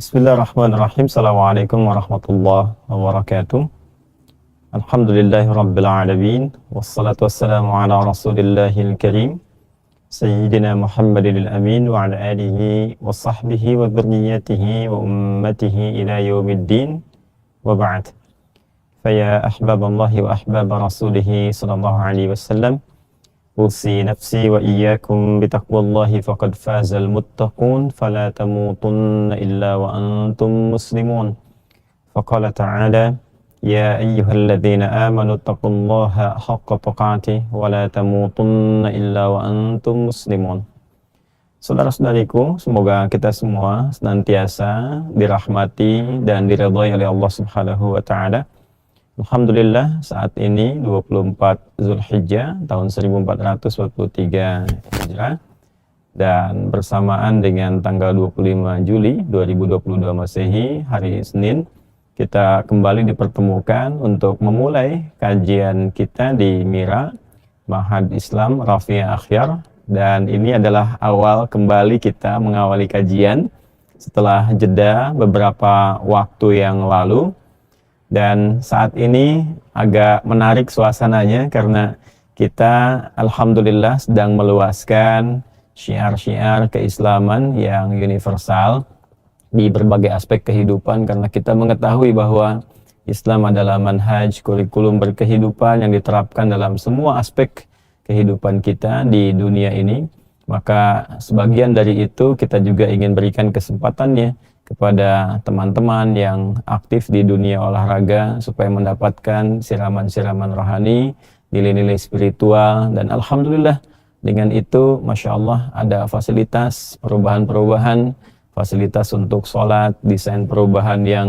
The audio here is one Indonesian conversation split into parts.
Bismillahirrahmanirrahim. Assalamualaikum warahmatullahi wabarakatuh. Alhamdulillahi rabbil alamin. Wassalatu wassalamu ala rasulillahil karim Sayyidina Muhammadil amin wa ala alihi wa sahbihi wa dhurriyyatihi wa ummatihi ila yaumiddin wa ba'd. Faya ahbaballahi wa ahbaba rasulihi sallallahu alaihi wasallam, usi nafsi wa iyyakum bitaqwallahi faqad fazal muttaqun fala tamutunna illa wa antum muslimun. Faqala ta'ala ya ayyuhalladzina amanu taqullaha haqqa tuqatih wa la tamutunna illa wa antum muslimun. Saudara-saudariku, semoga kita semua senantiasa dirahmati dan diridhai oleh Allah Subhanahu wa taala. Alhamdulillah saat ini 24 Zulhijjah tahun 1443 Hijrah dan bersamaan dengan tanggal 25 Juli 2022 Masehi, hari Senin, kita kembali dipertemukan untuk memulai kajian kita di Mira Ma'had Islam Rafiah Akhyar, dan ini adalah awal kembali kita mengawali kajian setelah jeda beberapa waktu yang lalu. Dan saat ini agak menarik suasananya karena kita alhamdulillah sedang meluaskan syiar-syiar keislaman yang universal di berbagai aspek kehidupan, karena kita mengetahui bahwa Islam adalah manhaj, kurikulum berkehidupan yang diterapkan dalam semua aspek kehidupan kita di dunia ini. Maka sebagian dari itu kita juga ingin berikan kesempatannya kepada teman-teman yang aktif di dunia olahraga supaya mendapatkan siraman-siraman rohani, nilai-nilai spiritual, dan alhamdulillah dengan itu Masya Allah ada fasilitas perubahan-perubahan, fasilitas untuk sholat, desain perubahan yang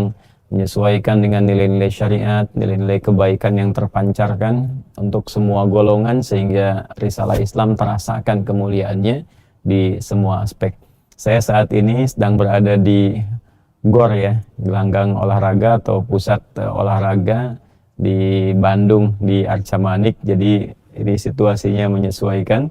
menyesuaikan dengan nilai-nilai syariat, nilai-nilai kebaikan yang terpancarkan untuk semua golongan sehingga risalah Islam terasakan kemuliaannya di semua aspek. Saya saat ini sedang berada di GOR ya, gelanggang olahraga atau pusat olahraga di Bandung di Arca Manik. Jadi ini situasinya menyesuaikan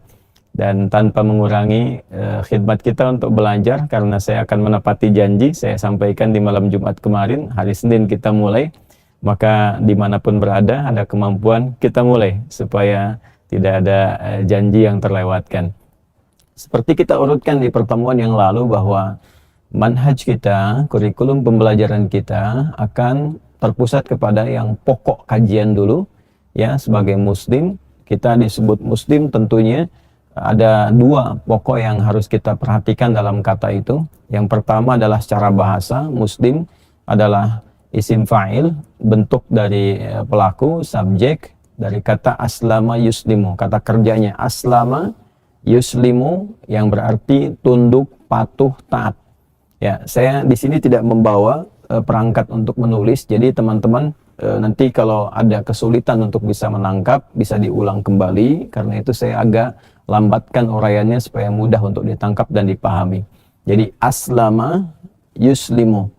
dan tanpa mengurangi khidmat kita untuk belajar, karena saya akan menepati janji saya sampaikan di malam Jumat kemarin, hari Senin kita mulai, maka dimanapun berada ada kemampuan kita mulai supaya tidak ada janji yang terlewatkan. Seperti kita urutkan di pertemuan yang lalu bahwa manhaj kita, kurikulum pembelajaran kita akan terpusat kepada yang pokok kajian dulu ya. Sebagai muslim, kita disebut muslim, tentunya ada dua pokok yang harus kita perhatikan dalam kata itu. Yang pertama adalah secara bahasa, muslim adalah isim fa'il, bentuk dari pelaku, subjek dari kata aslama yuslimu, kata kerjanya aslama yuslimu yang berarti tunduk, patuh, taat. Ya, saya di sini tidak membawa perangkat untuk menulis, jadi teman-teman nanti kalau ada kesulitan untuk bisa menangkap bisa diulang kembali, karena itu saya agak lambatkan uraiannya supaya mudah untuk ditangkap dan dipahami. Jadi aslama yuslimu,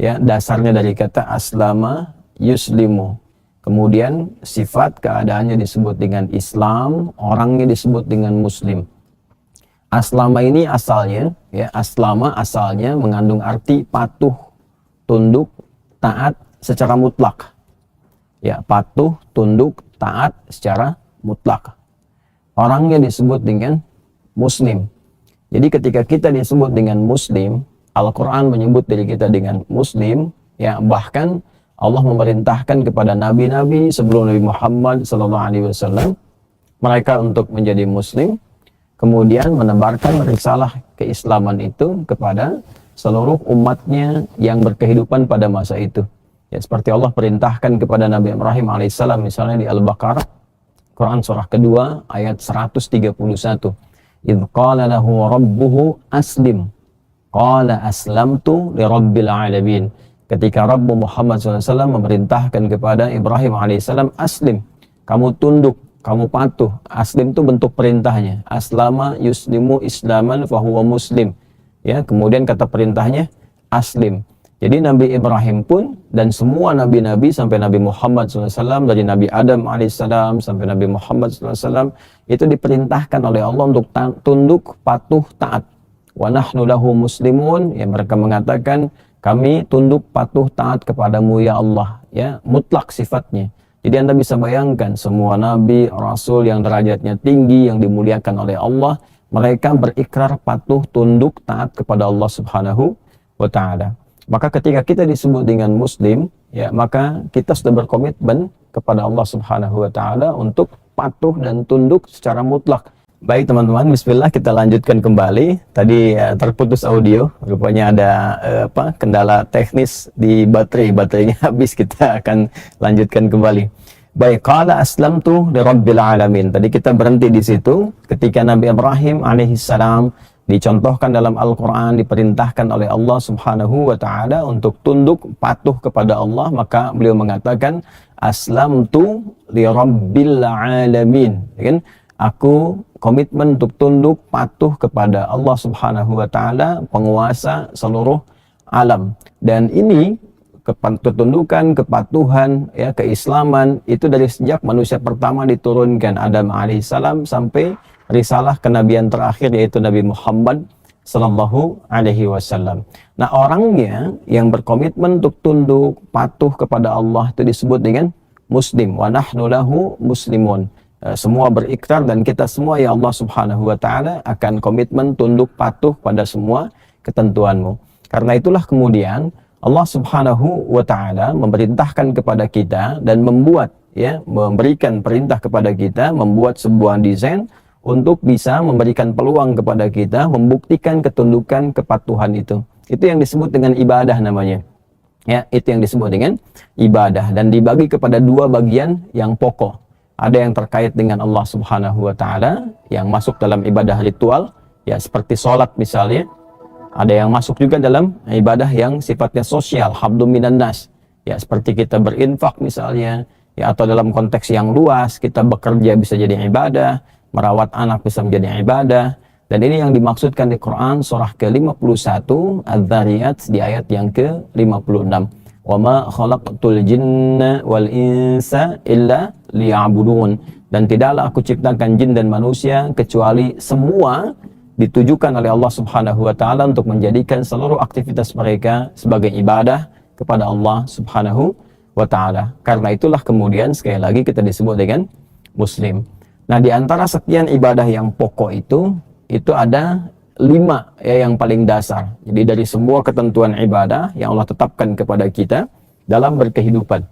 ya, dasarnya dari kata aslama yuslimu. Kemudian sifat keadaannya disebut dengan Islam, orangnya disebut dengan Muslim. Aslama ini asalnya, ya, aslama asalnya mengandung arti patuh, tunduk, taat secara mutlak. Ya, patuh, tunduk, taat secara mutlak. Orangnya disebut dengan Muslim. Jadi ketika kita disebut dengan Muslim, Al-Quran menyebut diri kita dengan Muslim, ya, bahkan Allah memerintahkan kepada nabi-nabi sebelum Nabi Muhammad SAW mereka untuk menjadi muslim, kemudian menebarkan risalah keislaman itu kepada seluruh umatnya yang berkehidupan pada masa itu. Ya, seperti Allah perintahkan kepada Nabi Ibrahim alaihissalam misalnya di Al-Baqarah, Quran surah kedua ayat 131. Idh qala lahu rabbuhu aslim, qala aslamtu li rabbil alamin. Ketika Rabbu Muhammad SAW memerintahkan kepada Ibrahim alaihissalam, aslim, kamu tunduk, kamu patuh. Aslim itu bentuk perintahnya. Aslama yuslimu islaman fahuwa muslim. Ya, kemudian kata perintahnya aslim. Jadi Nabi Ibrahim pun dan semua nabi-nabi sampai Nabi Muhammad SAW, dari Nabi Adam alaihissalam sampai Nabi Muhammad SAW, itu diperintahkan oleh Allah untuk tunduk, patuh, taat. Wa nahnu lahu muslimun, yang mereka mengatakan Kami tunduk patuh taat kepadamu ya Allah, ya, mutlak sifatnya. Jadi Anda bisa bayangkan semua nabi, rasul yang derajatnya tinggi, yang dimuliakan oleh Allah, mereka berikrar patuh tunduk taat kepada Allah Subhanahu wa taala. Maka ketika kita disebut dengan muslim, ya, maka kita sudah berkomitmen kepada Allah Subhanahu wa taala untuk patuh dan tunduk secara mutlak. Baik teman-teman, bismillah, kita lanjutkan kembali. Tadi terputus audio, rupanya ada kendala teknis di baterainya habis, kita akan lanjutkan kembali. Baik, qala aslamtu lirabbil alamin. Tadi kita berhenti di situ ketika Nabi Ibrahim alaihissalam dicontohkan dalam Al-Quran, diperintahkan oleh Allah Subhanahu wa taala untuk tunduk patuh kepada Allah, maka beliau mengatakan aslamtu lirabbil alamin, kan? Aku komitmen untuk tunduk patuh kepada Allah Subhanahu wa taala, penguasa seluruh alam. Dan ini ketundukan, kepatuhan, ya, keislaman itu dari sejak manusia pertama diturunkan Adam alaihissalam sampai risalah kenabian terakhir yaitu Nabi Muhammad sallallahu alaihi wasallam. Nah, orangnya yang berkomitmen untuk tunduk patuh kepada Allah itu disebut dengan muslim. Wa nahnu lahu muslimun. Semua berikrar dan kita semua ya Allah Subhanahu wa taala akan komitmen tunduk patuh pada semua ketentuanmu. Karena itulah kemudian Allah Subhanahu wa taala memerintahkan kepada kita dan memberikan perintah kepada kita membuat sebuah desain untuk bisa memberikan peluang kepada kita membuktikan ketundukan kepatuhan itu. Itu yang disebut dengan ibadah namanya. Ya, itu yang disebut dengan ibadah dan dibagi kepada dua bagian yang pokok. Ada yang terkait dengan Allah Subhanahu wa taala yang masuk dalam ibadah ritual, ya, seperti sholat misalnya. Ada yang masuk juga dalam ibadah yang sifatnya sosial, habdum minan nas, ya, seperti kita berinfak misalnya, ya, atau dalam konteks yang luas kita bekerja bisa jadi ibadah, merawat anak bisa menjadi ibadah. Dan ini yang dimaksudkan di Quran surah ke-51 Az-Zariyat di ayat yang ke-56. Wa ma khalaqtul jinna wal insa illa liya'budun. Dan tidaklah aku ciptakan jin dan manusia kecuali semua ditujukan oleh Allah Subhanahu wa taala untuk menjadikan seluruh aktivitas mereka sebagai ibadah kepada Allah Subhanahu wa taala. Karena itulah kemudian sekali lagi kita disebut dengan muslim. Nah, di antara sekian ibadah yang pokok itu ada 5, ya, yang paling dasar. Jadi dari semua ketentuan ibadah yang Allah tetapkan kepada kita dalam berkehidupan.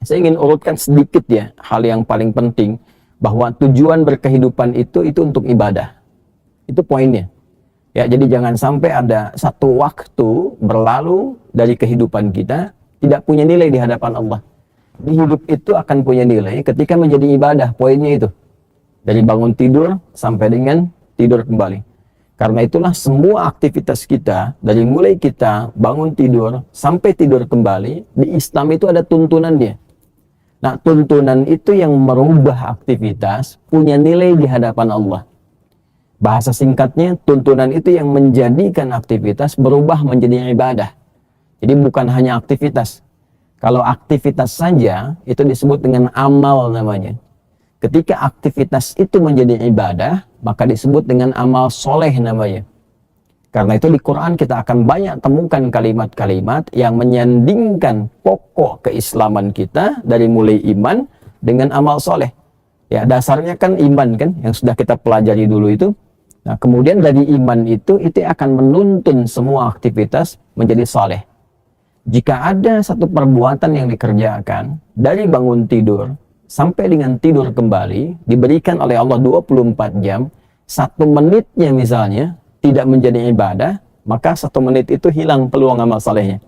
Saya ingin urutkan sedikit, ya, hal yang paling penting bahwa tujuan berkehidupan itu untuk ibadah. Itu poinnya. Ya, jadi jangan sampai ada satu waktu berlalu dari kehidupan kita tidak punya nilai di hadapan Allah. Di hidup itu akan punya nilai ketika menjadi ibadah. Poinnya itu. Dari bangun tidur sampai dengan tidur kembali. Karena itulah semua aktivitas kita, dari mulai kita bangun tidur sampai tidur kembali, di Islam itu ada tuntunannya. Nah, tuntunan itu yang merubah aktivitas punya nilai di hadapan Allah. Bahasa singkatnya, tuntunan itu yang menjadikan aktivitas berubah menjadi ibadah. Jadi bukan hanya aktivitas. Kalau aktivitas saja, itu disebut dengan amal namanya. Ketika aktivitas itu menjadi ibadah, maka disebut dengan amal soleh namanya. Karena itu di Quran kita akan banyak temukan kalimat-kalimat yang menyandingkan pokok keislaman kita dari mulai iman dengan amal soleh. Ya, dasarnya kan iman kan, yang sudah kita pelajari dulu itu. Nah, kemudian dari iman itu akan menuntun semua aktivitas menjadi soleh. Jika ada satu perbuatan yang dikerjakan dari bangun tidur sampai dengan tidur kembali, diberikan oleh Allah 24 jam, 1 menitnya misalnya tidak menjadi ibadah, maka 1 menit itu hilang peluang amal salehnya.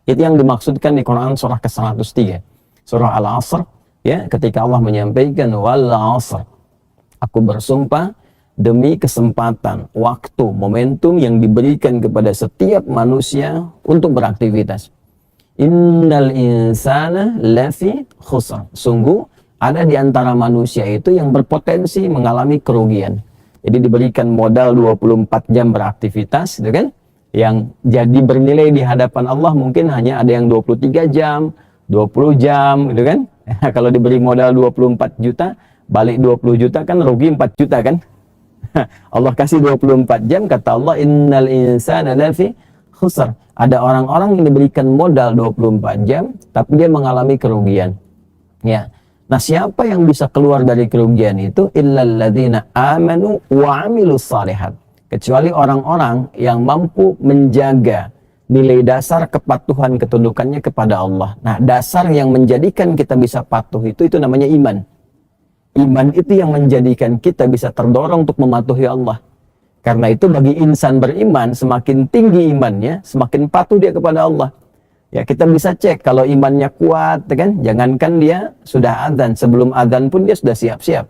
Itu yang dimaksudkan di Quran surah ke-103. Surah Al-Asr, ya, ketika Allah menyampaikan wal 'asr. Aku bersumpah demi kesempatan, waktu, momentum yang diberikan kepada setiap manusia untuk beraktivitas. Innal insana lafi khusr. Sungguh ada di antara manusia itu yang berpotensi mengalami kerugian. Jadi diberikan modal 24 jam beraktivitas, gitu kan? Yang jadi bernilai di hadapan Allah mungkin hanya ada yang 23 jam, 20 jam, gitu kan? Kalau diberi modal 24 juta, balik 20 juta kan rugi 4 juta kan? Allah kasih 24 jam, kata Allah innal insana lafi khusr. Ada orang-orang yang diberikan modal 24 jam, tapi dia mengalami kerugian. Ya. Nah, siapa yang bisa keluar dari kerugian itu? Illal ladzina amanu wa amilus shalihat. Kecuali orang-orang yang mampu menjaga nilai dasar kepatuhan ketundukannya kepada Allah. Nah, dasar yang menjadikan kita bisa patuh itu namanya iman. Iman itu yang menjadikan kita bisa terdorong untuk mematuhi Allah. Karena itu bagi insan beriman, semakin tinggi imannya, semakin patuh dia kepada Allah. Ya, kita bisa cek kalau imannya kuat, kan? Jangankan dia sudah adzan, sebelum adzan pun dia sudah siap-siap,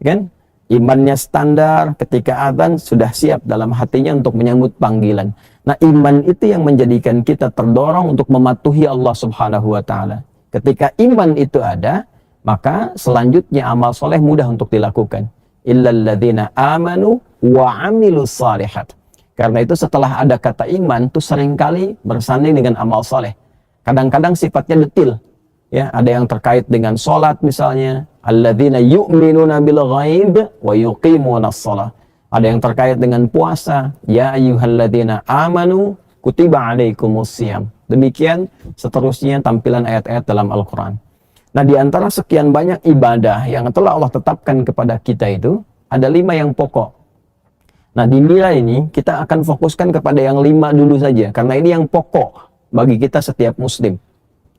kan? Imannya standar, ketika adzan sudah siap dalam hatinya untuk menyambut panggilan. Nah, iman itu yang menjadikan kita terdorong untuk mematuhi Allah Subhanahu wa taala. Ketika iman itu ada, maka selanjutnya amal soleh mudah untuk dilakukan. Illal ladzina amanu wa amilus shalihat. Karena itu setelah ada kata iman itu seringkali bersanding dengan amal soleh. Kadang-kadang sifatnya detil. Ya, ada yang terkait dengan sholat misalnya. Alladzina yu'minuna bil ghaib wa yuqimunas shalah. Ada yang terkait dengan puasa. Ya ayyuhalladzina amanu kutiba alaikumus syiyam. Demikian seterusnya tampilan ayat-ayat dalam Al-Quran. Nah, di antara sekian banyak ibadah yang telah Allah tetapkan kepada kita itu, ada 5 yang pokok. Nah, di Mira ini kita akan fokuskan kepada yang 5 dulu saja, karena ini yang pokok bagi kita setiap muslim.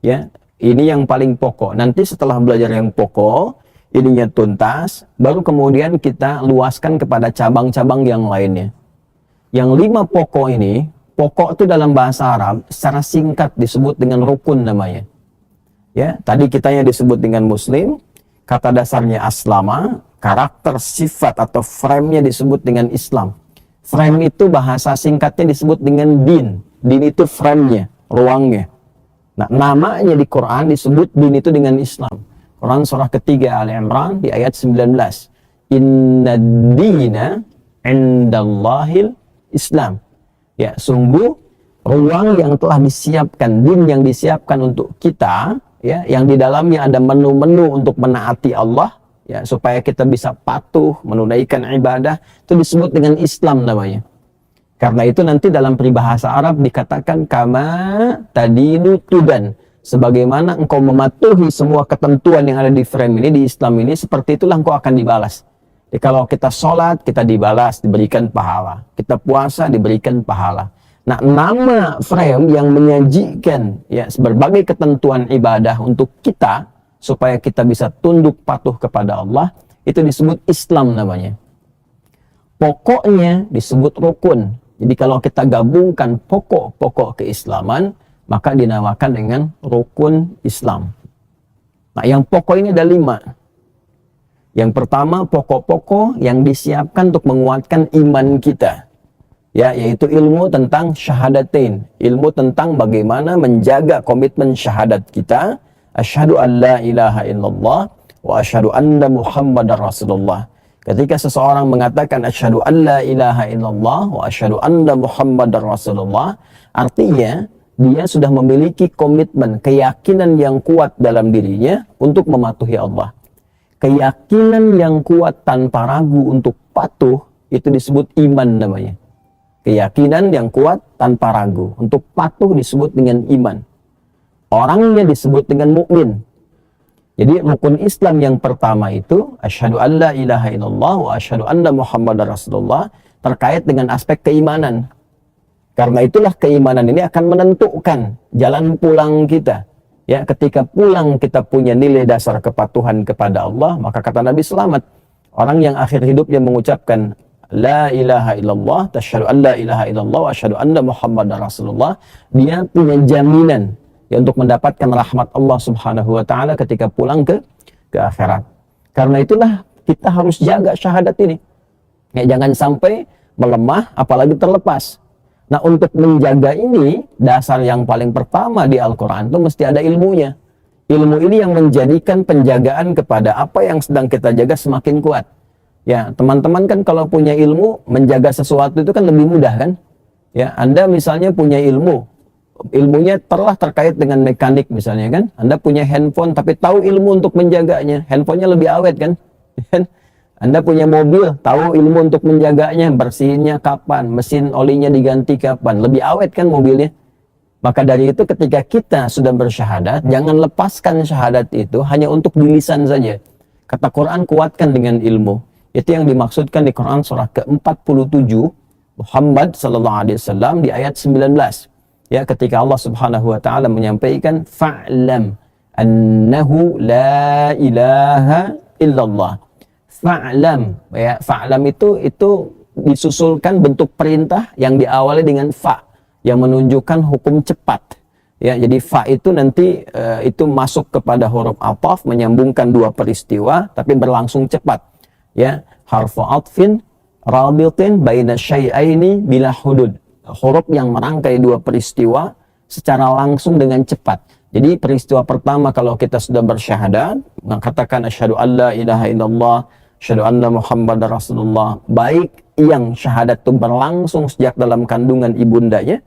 Ya, ini yang paling pokok. Nanti setelah belajar yang pokok, ininya tuntas, baru kemudian kita luaskan kepada cabang-cabang yang lainnya. Yang 5 pokok ini, pokok itu dalam bahasa Arab secara singkat disebut dengan rukun namanya. Ya, tadi kitanya disebut dengan muslim, kata dasarnya aslama, karakter, sifat atau frame-nya disebut dengan Islam. Frame itu bahasa singkatnya disebut dengan din. Din itu frame-nya, ruangnya. Nah, namanya di Quran disebut din itu dengan Islam. Quran surah ketiga Ali Imran di ayat 19. Inna dina indallahil Islam. Ya, sungguh ruang yang telah disiapkan, din yang disiapkan untuk kita, ya, yang di dalamnya ada menu-menu untuk menaati Allah, ya, supaya kita bisa patuh menunaikan ibadah, itu disebut dengan Islam namanya. Karena itu nanti dalam peribahasa Arab dikatakan kama tadinu tudan, sebagaimana engkau mematuhi semua ketentuan yang ada di frame ini, di Islam ini, seperti itulah engkau akan dibalas. Jadi kalau kita sholat, kita dibalas, diberikan pahala. Kita puasa, diberikan pahala. Nah, nama frame yang menyajikan, ya, berbagai ketentuan ibadah untuk kita, supaya kita bisa tunduk patuh kepada Allah, itu disebut Islam namanya. Pokoknya disebut rukun. Jadi kalau kita gabungkan pokok-pokok keislaman, maka dinamakan dengan rukun Islam. Nah, yang pokok ini ada 5. Yang pertama, pokok-pokok yang disiapkan untuk menguatkan iman kita. Ya, yaitu ilmu tentang syahadatain. Ilmu tentang bagaimana menjaga komitmen syahadat kita. Asyhadu an la ilaha illallah wa asyhadu anna Muhammadar Rasulullah. Ketika seseorang mengatakan asyhadu an la ilaha illallah wa asyhadu anna Muhammadar Rasulullah, artinya dia sudah memiliki komitmen, keyakinan yang kuat dalam dirinya untuk mematuhi Allah. Keyakinan yang kuat tanpa ragu untuk patuh, itu disebut iman namanya. Keyakinan yang kuat tanpa ragu untuk patuh disebut dengan iman. Orangnya disebut dengan mukmin. Jadi rukun Islam yang pertama itu asyhadu an la ilaha illallah wa asyhadu anna Muhammadar Rasulullah, terkait dengan aspek keimanan. Karena itulah keimanan ini akan menentukan jalan pulang kita. Ya, ketika pulang kita punya nilai dasar kepatuhan kepada Allah, maka kata Nabi selamat. Orang yang akhir hidupnya mengucapkan la ilaha illallah, tasyhadu an la ilaha illallah wa asyhadu anna Muhammadar Rasulullah, dia punya jaminan ya untuk mendapatkan rahmat Allah Subhanahu wa taala ketika pulang ke akhirat. Karena itulah kita harus jaga syahadat ini. Ya, jangan sampai melemah apalagi terlepas. Nah, untuk menjaga ini, dasar yang paling pertama di Al-Quran itu mesti ada ilmunya. Ilmu ini yang menjadikan penjagaan kepada apa yang sedang kita jaga semakin kuat. Ya, teman-teman kan kalau punya ilmu, menjaga sesuatu itu kan lebih mudah kan? Ya, Anda misalnya punya ilmu, ilmunya telah terkait dengan mekanik misalnya kan? Anda punya handphone tapi tahu ilmu untuk menjaganya, handphonenya lebih awet kan? Anda punya mobil, tahu ilmu untuk menjaganya, bersihinnya kapan, mesin olinya diganti kapan, lebih awet kan mobilnya. Maka dari itu ketika kita sudah bersyahadat, jangan lepaskan syahadat itu hanya untuk di lisan saja. Kata Quran, kuatkan dengan ilmu. Itu yang dimaksudkan di Quran surah ke-47 Muhammad sallallahu alaihi wasallam di ayat 19. Ya, ketika Allah Subhanahu wa taala menyampaikan fa'lam annahu la ilaha illallah. Fa'lam, ya, fa'lam itu disusulkan bentuk perintah yang diawali dengan fa, yang menunjukkan hukum cepat. Ya, jadi fa itu nanti itu masuk kepada huruf ataf, menyambungkan dua peristiwa tapi berlangsung cepat. Ya, harfu atfin rabitin baina syai'aini bila hudud. Huruf yang merangkai dua peristiwa secara langsung dengan cepat. Jadi peristiwa pertama kalau kita sudah bersyahadat, mengatakan asyhadu alla ilaha illallah, asyhadu anna muhammadar rasulullah, baik yang syahadat itu berlangsung sejak dalam kandungan ibundanya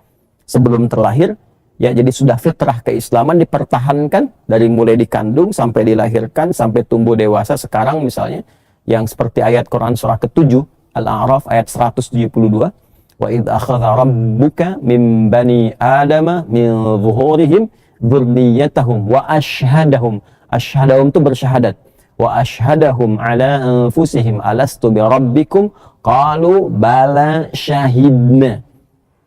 sebelum terlahir, ya, jadi sudah fitrah keislaman dipertahankan dari mulai dikandung sampai dilahirkan sampai tumbuh dewasa. Sekarang misalnya yang seperti ayat Quran surah ke-7 Al-A'raf ayat 172, wa idh akhadha rabbuka min bani adama min zuhurihim dzurriyyatahum wa ashhadahum. Ashhadahum itu bersyahadat. Wa ashhadahum ala anfusihim alastu bi rabbikum qalu bala syahidna.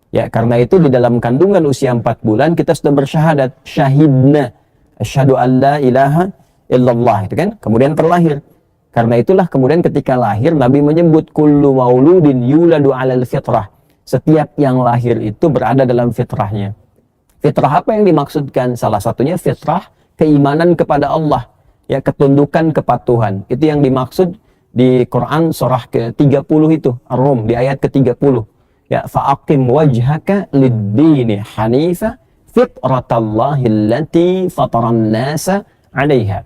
Ya, karena itu di dalam kandungan usia 4 bulan kita sudah bersyahadat, syahidna, asyhadu an la ilaha illallah, itu kan. Kemudian terlahir. Karena itulah kemudian ketika lahir Nabi menyebut kullu mauludin yuladu 'alal fitrah. Setiap yang lahir itu berada dalam fitrahnya. Fitrah apa yang dimaksudkan? Salah satunya fitrah keimanan kepada Allah, ya, ketundukan kepatuhan. Itu yang dimaksud di Quran surah ke-30 itu, Ar-Rum di ayat ke-30. Ya, fa'aqim wajhaka lid-dini hanifa fitratallahi allati fataran nasa 'alaiha.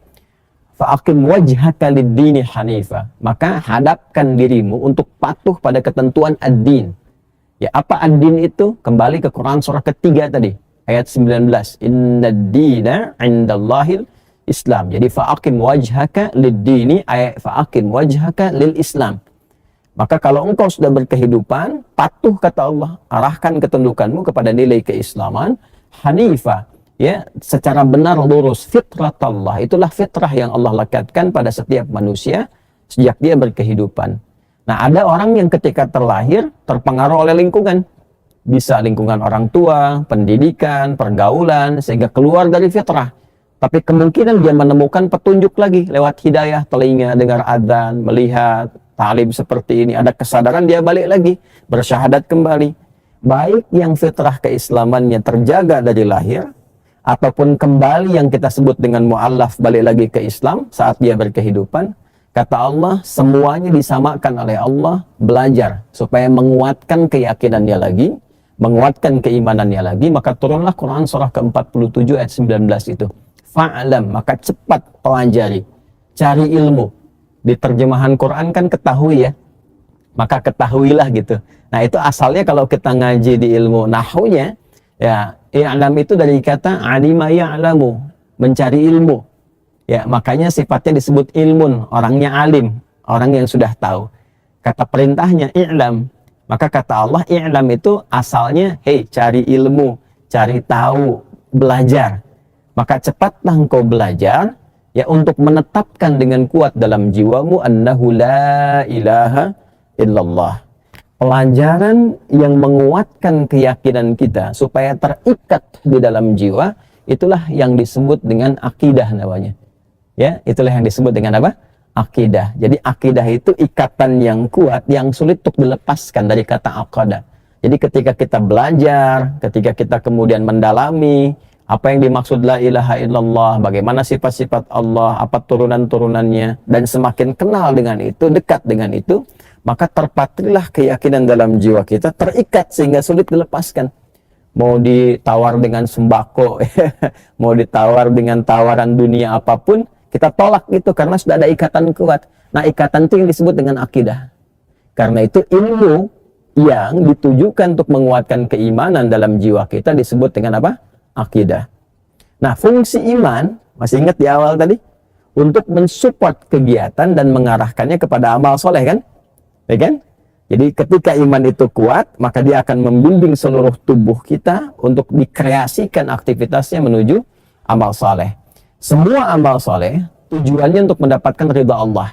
Fa'aqim wajhaka lid-dini hanifa. Maka hadapkan dirimu untuk patuh pada ketentuan ad-din. Ya, apa ad-din itu? Kembali ke Quran surah ketiga tadi, ayat 19. Innad-dina 'indallahil Islam. Jadi fa'aqim wajhaka lid-dini, fa'aqim wajhaka lil Islam. Maka kalau engkau sudah berkehidupan, patuh kata Allah, arahkan ketundukanmu kepada nilai keislaman, hanifah, ya, secara benar lurus, fitrat Allah. Itulah fitrah yang Allah lekatkan pada setiap manusia sejak dia berkehidupan. Nah, ada orang yang ketika terlahir terpengaruh oleh lingkungan. Bisa lingkungan orang tua, pendidikan, pergaulan, sehingga keluar dari fitrah. Tapi kemungkinan dia menemukan petunjuk lagi lewat hidayah, telinga, dengar adzan, melihat talim seperti ini, ada kesadaran, dia balik lagi, bersyahadat kembali. Baik yang fitrah keislamannya terjaga dari lahir, ataupun kembali yang kita sebut dengan mu'allaf, balik lagi ke Islam saat dia berkehidupan, kata Allah, semuanya disamakan oleh Allah, belajar supaya menguatkan keyakinannya lagi, menguatkan keimanannya lagi. Maka turunlah Quran surah ke-47 ayat 19 itu. Fa'lam, maka cepat pelajari, cari ilmu. Di terjemahan Quran kan ketahui, ya, maka ketahuilah gitu. Nah, itu asalnya kalau kita ngaji di ilmu nahwunya, ya, i'lam itu dari kata alima ya'lamu, mencari ilmu. Ya, makanya sifatnya disebut ilmun, orangnya alim, orang yang sudah tahu. Kata perintahnya i'lam, maka kata Allah i'lam itu asalnya, hei, cari ilmu, cari tahu, belajar. Maka cepatlah engkau belajar, ya, untuk menetapkan dengan kuat dalam jiwamu annahu la ilaha illallah. Pelajaran yang menguatkan keyakinan kita supaya terikat di dalam jiwa, itulah yang disebut dengan akidah namanya. Ya, itulah yang disebut dengan apa? Akidah. Jadi akidah itu ikatan yang kuat, yang sulit untuk dilepaskan dari kata aqadah. Jadi ketika kita belajar, ketika kita kemudian mendalami apa yang dimaksud la ilaha illallah, bagaimana sifat-sifat Allah, apa turunan-turunannya, dan semakin kenal dengan itu, dekat dengan itu, maka terpatrilah keyakinan dalam jiwa kita, terikat sehingga sulit dilepaskan. Mau ditawar dengan sembako, mau ditawar dengan tawaran dunia apapun, kita tolak itu karena sudah ada ikatan kuat. Nah, ikatan itu yang disebut dengan akidah. Karena itu ilmu yang ditujukan untuk menguatkan keimanan dalam jiwa kita disebut dengan apa? Akidah. Nah, fungsi iman, masih ingat di awal tadi? untuk mensupport kegiatan dan mengarahkannya kepada amal soleh kan? Ya kan? Jadi ketika iman itu kuat, maka dia akan membimbing seluruh tubuh kita untuk dikreasikan aktivitasnya menuju amal soleh. Semua amal soleh tujuannya untuk mendapatkan ridha Allah.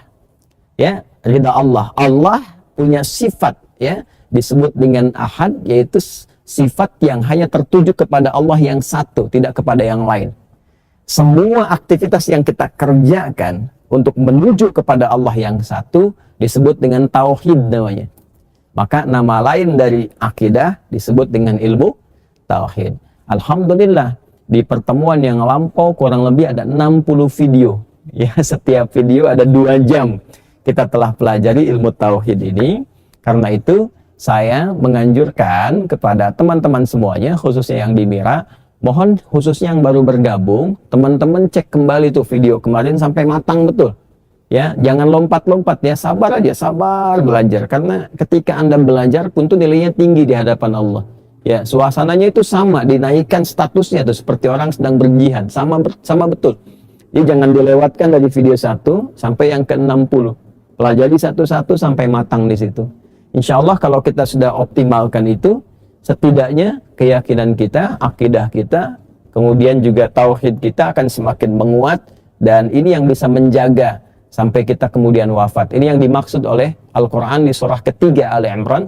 Ya, ridha Allah. Allah punya sifat ya disebut dengan ahad, yaitu sifat yang hanya tertuju kepada Allah yang satu, tidak kepada yang lain. Semua aktivitas yang kita kerjakan untuk menuju kepada Allah yang satu disebut dengan tauhid namanya. Maka nama lain dari akidah disebut dengan ilmu tauhid. Alhamdulillah, di pertemuan yang lampau kurang lebih ada 60 video. Ya, setiap video ada 2 jam. Kita telah pelajari ilmu tauhid ini. Karena itu, saya menganjurkan kepada teman-teman semuanya, khususnya yang di Mira, mohon khususnya yang baru bergabung, teman-teman cek kembali tuh video kemarin sampai matang betul. Ya, jangan lompat-lompat ya, sabar aja, sabar belajar. Karena ketika Anda belajar pun tuh nilainya tinggi di hadapan Allah. Ya, suasananya itu sama, dinaikkan statusnya tuh seperti orang sedang berjihad, sama betul. Jadi jangan dilewatkan dari video 1 sampai yang ke-60. Pelajari satu-satu sampai matang di situ. Insya Allah kalau kita sudah optimalkan itu, setidaknya keyakinan kita, akidah kita, kemudian juga tauhid kita akan semakin menguat, dan ini yang bisa menjaga sampai kita kemudian wafat. Ini yang dimaksud oleh Al-Quran di surah ketiga Ali Imran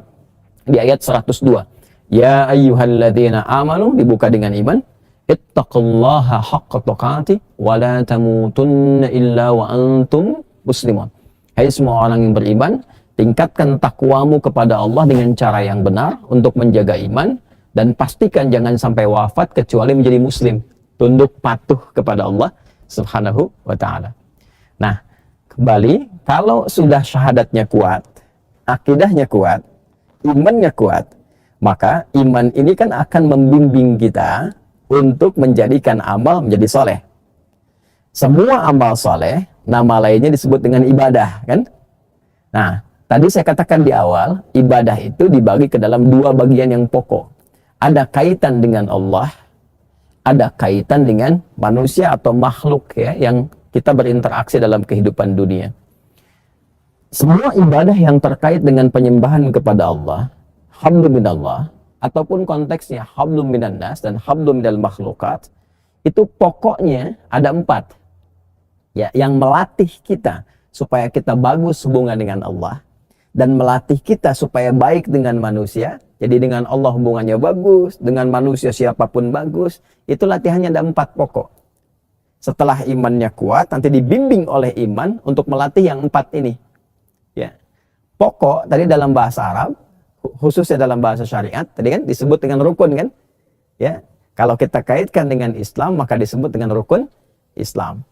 di ayat 102. Ya ayyuhalladzina amanu, dibuka dengan iman, ittaqullaha haqqa tuqatih wa la tamutunna illa wa antum muslimun. Hai semua orang yang beriman, tingkatkan takwamu kepada Allah dengan cara yang benar untuk menjaga iman, dan pastikan jangan sampai wafat kecuali menjadi muslim, tunduk patuh kepada Allah Subhanahu wa ta'ala. Nah, kembali, kalau sudah syahadatnya kuat, akidahnya kuat, imannya kuat, maka iman ini kan akan membimbing kita untuk menjadikan amal menjadi soleh. Semua amal soleh, nama lainnya disebut dengan ibadah, kan? Nah, tadi saya katakan di awal, ibadah itu dibagi ke dalam 2 bagian yang pokok. Ada kaitan dengan Allah, ada kaitan dengan manusia atau makhluk ya, yang kita berinteraksi dalam kehidupan dunia. Semua ibadah yang terkait dengan penyembahan kepada Allah, hablum minallah, ataupun konteksnya hablum minannas dan hablum minal makhlukat, itu pokoknya ada 4. Ya, yang melatih kita supaya kita bagus hubungan dengan Allah, dan melatih kita supaya baik dengan manusia. Jadi dengan Allah hubungannya bagus, dengan manusia siapapun bagus. Itu latihannya ada 4 pokok. Setelah imannya kuat, nanti dibimbing oleh iman untuk melatih yang 4 ini. Ya. Pokok tadi dalam bahasa Arab, khususnya dalam bahasa syariat, tadi kan disebut dengan rukun kan? Ya. Kalau kita kaitkan dengan Islam, maka disebut dengan rukun Islam.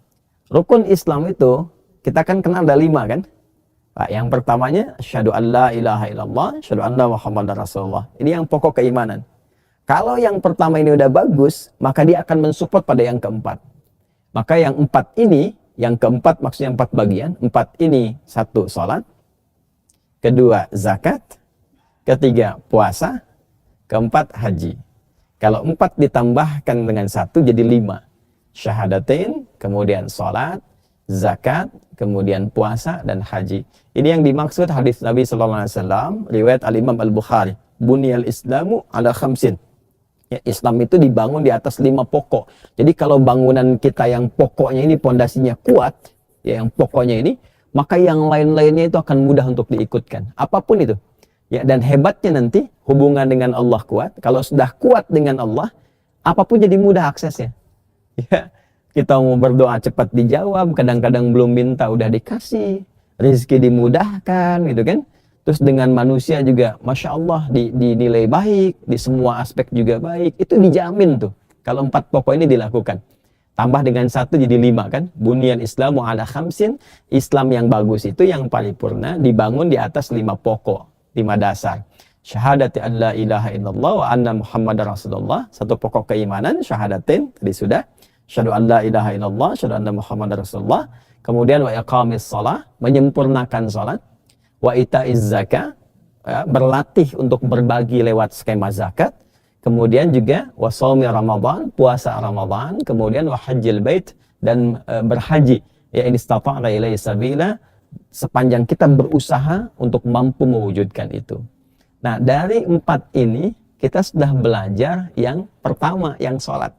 Rukun Islam itu kita kan kenal ada 5 kan? Nah, yang pertamanya asyhadu an la ilaha illallah, asyhadu anna muhammadar rasulullah. Ini yang pokok keimanan. Kalau yang pertama ini udah bagus, maka dia akan mensupport pada yang keempat. Maka yang 4 ini, yang keempat maksudnya 4 bagian. 4 ini, 1 sholat, kedua zakat, ketiga puasa, keempat haji. Kalau 4 ditambahkan dengan 1 jadi 5. Syahadatain, kemudian sholat, zakat, kemudian puasa dan haji. Ini yang dimaksud hadis Nabi sallallahu alaihi wasallam, riwayat Al-Imam Al-Bukhari, Bunyal Islamu ala khamsin. Ya, Islam itu dibangun di atas 5 pokok. Jadi kalau bangunan kita yang pokoknya ini pondasinya kuat, ya yang pokoknya ini, maka yang lain-lainnya itu akan mudah untuk diikutkan. Apapun itu. Ya, dan hebatnya nanti hubungan dengan Allah kuat. Kalau sudah kuat dengan Allah, apapun jadi mudah aksesnya. Ya, kita mau berdoa cepat dijawab, kadang-kadang belum minta udah dikasih, rezeki dimudahkan gitu kan. Terus dengan manusia juga Masya Allah dinilai baik, di semua aspek juga baik, itu dijamin tuh kalau 4 pokok ini dilakukan. Tambah dengan 1 jadi 5 kan. Bunyan Islamu ala khamsin, Islam yang bagus itu yang paripurna dibangun di atas 5 pokok, 5 dasar. Syahadati an la ilaha illallah wa anna muhammadar rasulullah, 1 pokok keimanan, syahadatin tadi sudah. Syahadu an la ilaha illallah, syahadu anna muhammadar rasulullah. Kemudian wa iqamis shalah, menyempurnakan salat. Wa ita'iz zakah, ya, berlatih untuk berbagi lewat skema zakat. Kemudian juga wa shaumi Ramadan, puasa Ramadan. Kemudian wa hajjil bait, dan berhaji ya in istata'na ilaihi sabila, sepanjang kita berusaha untuk mampu mewujudkan itu. Nah, dari 4 ini kita sudah belajar yang pertama, yang sholat.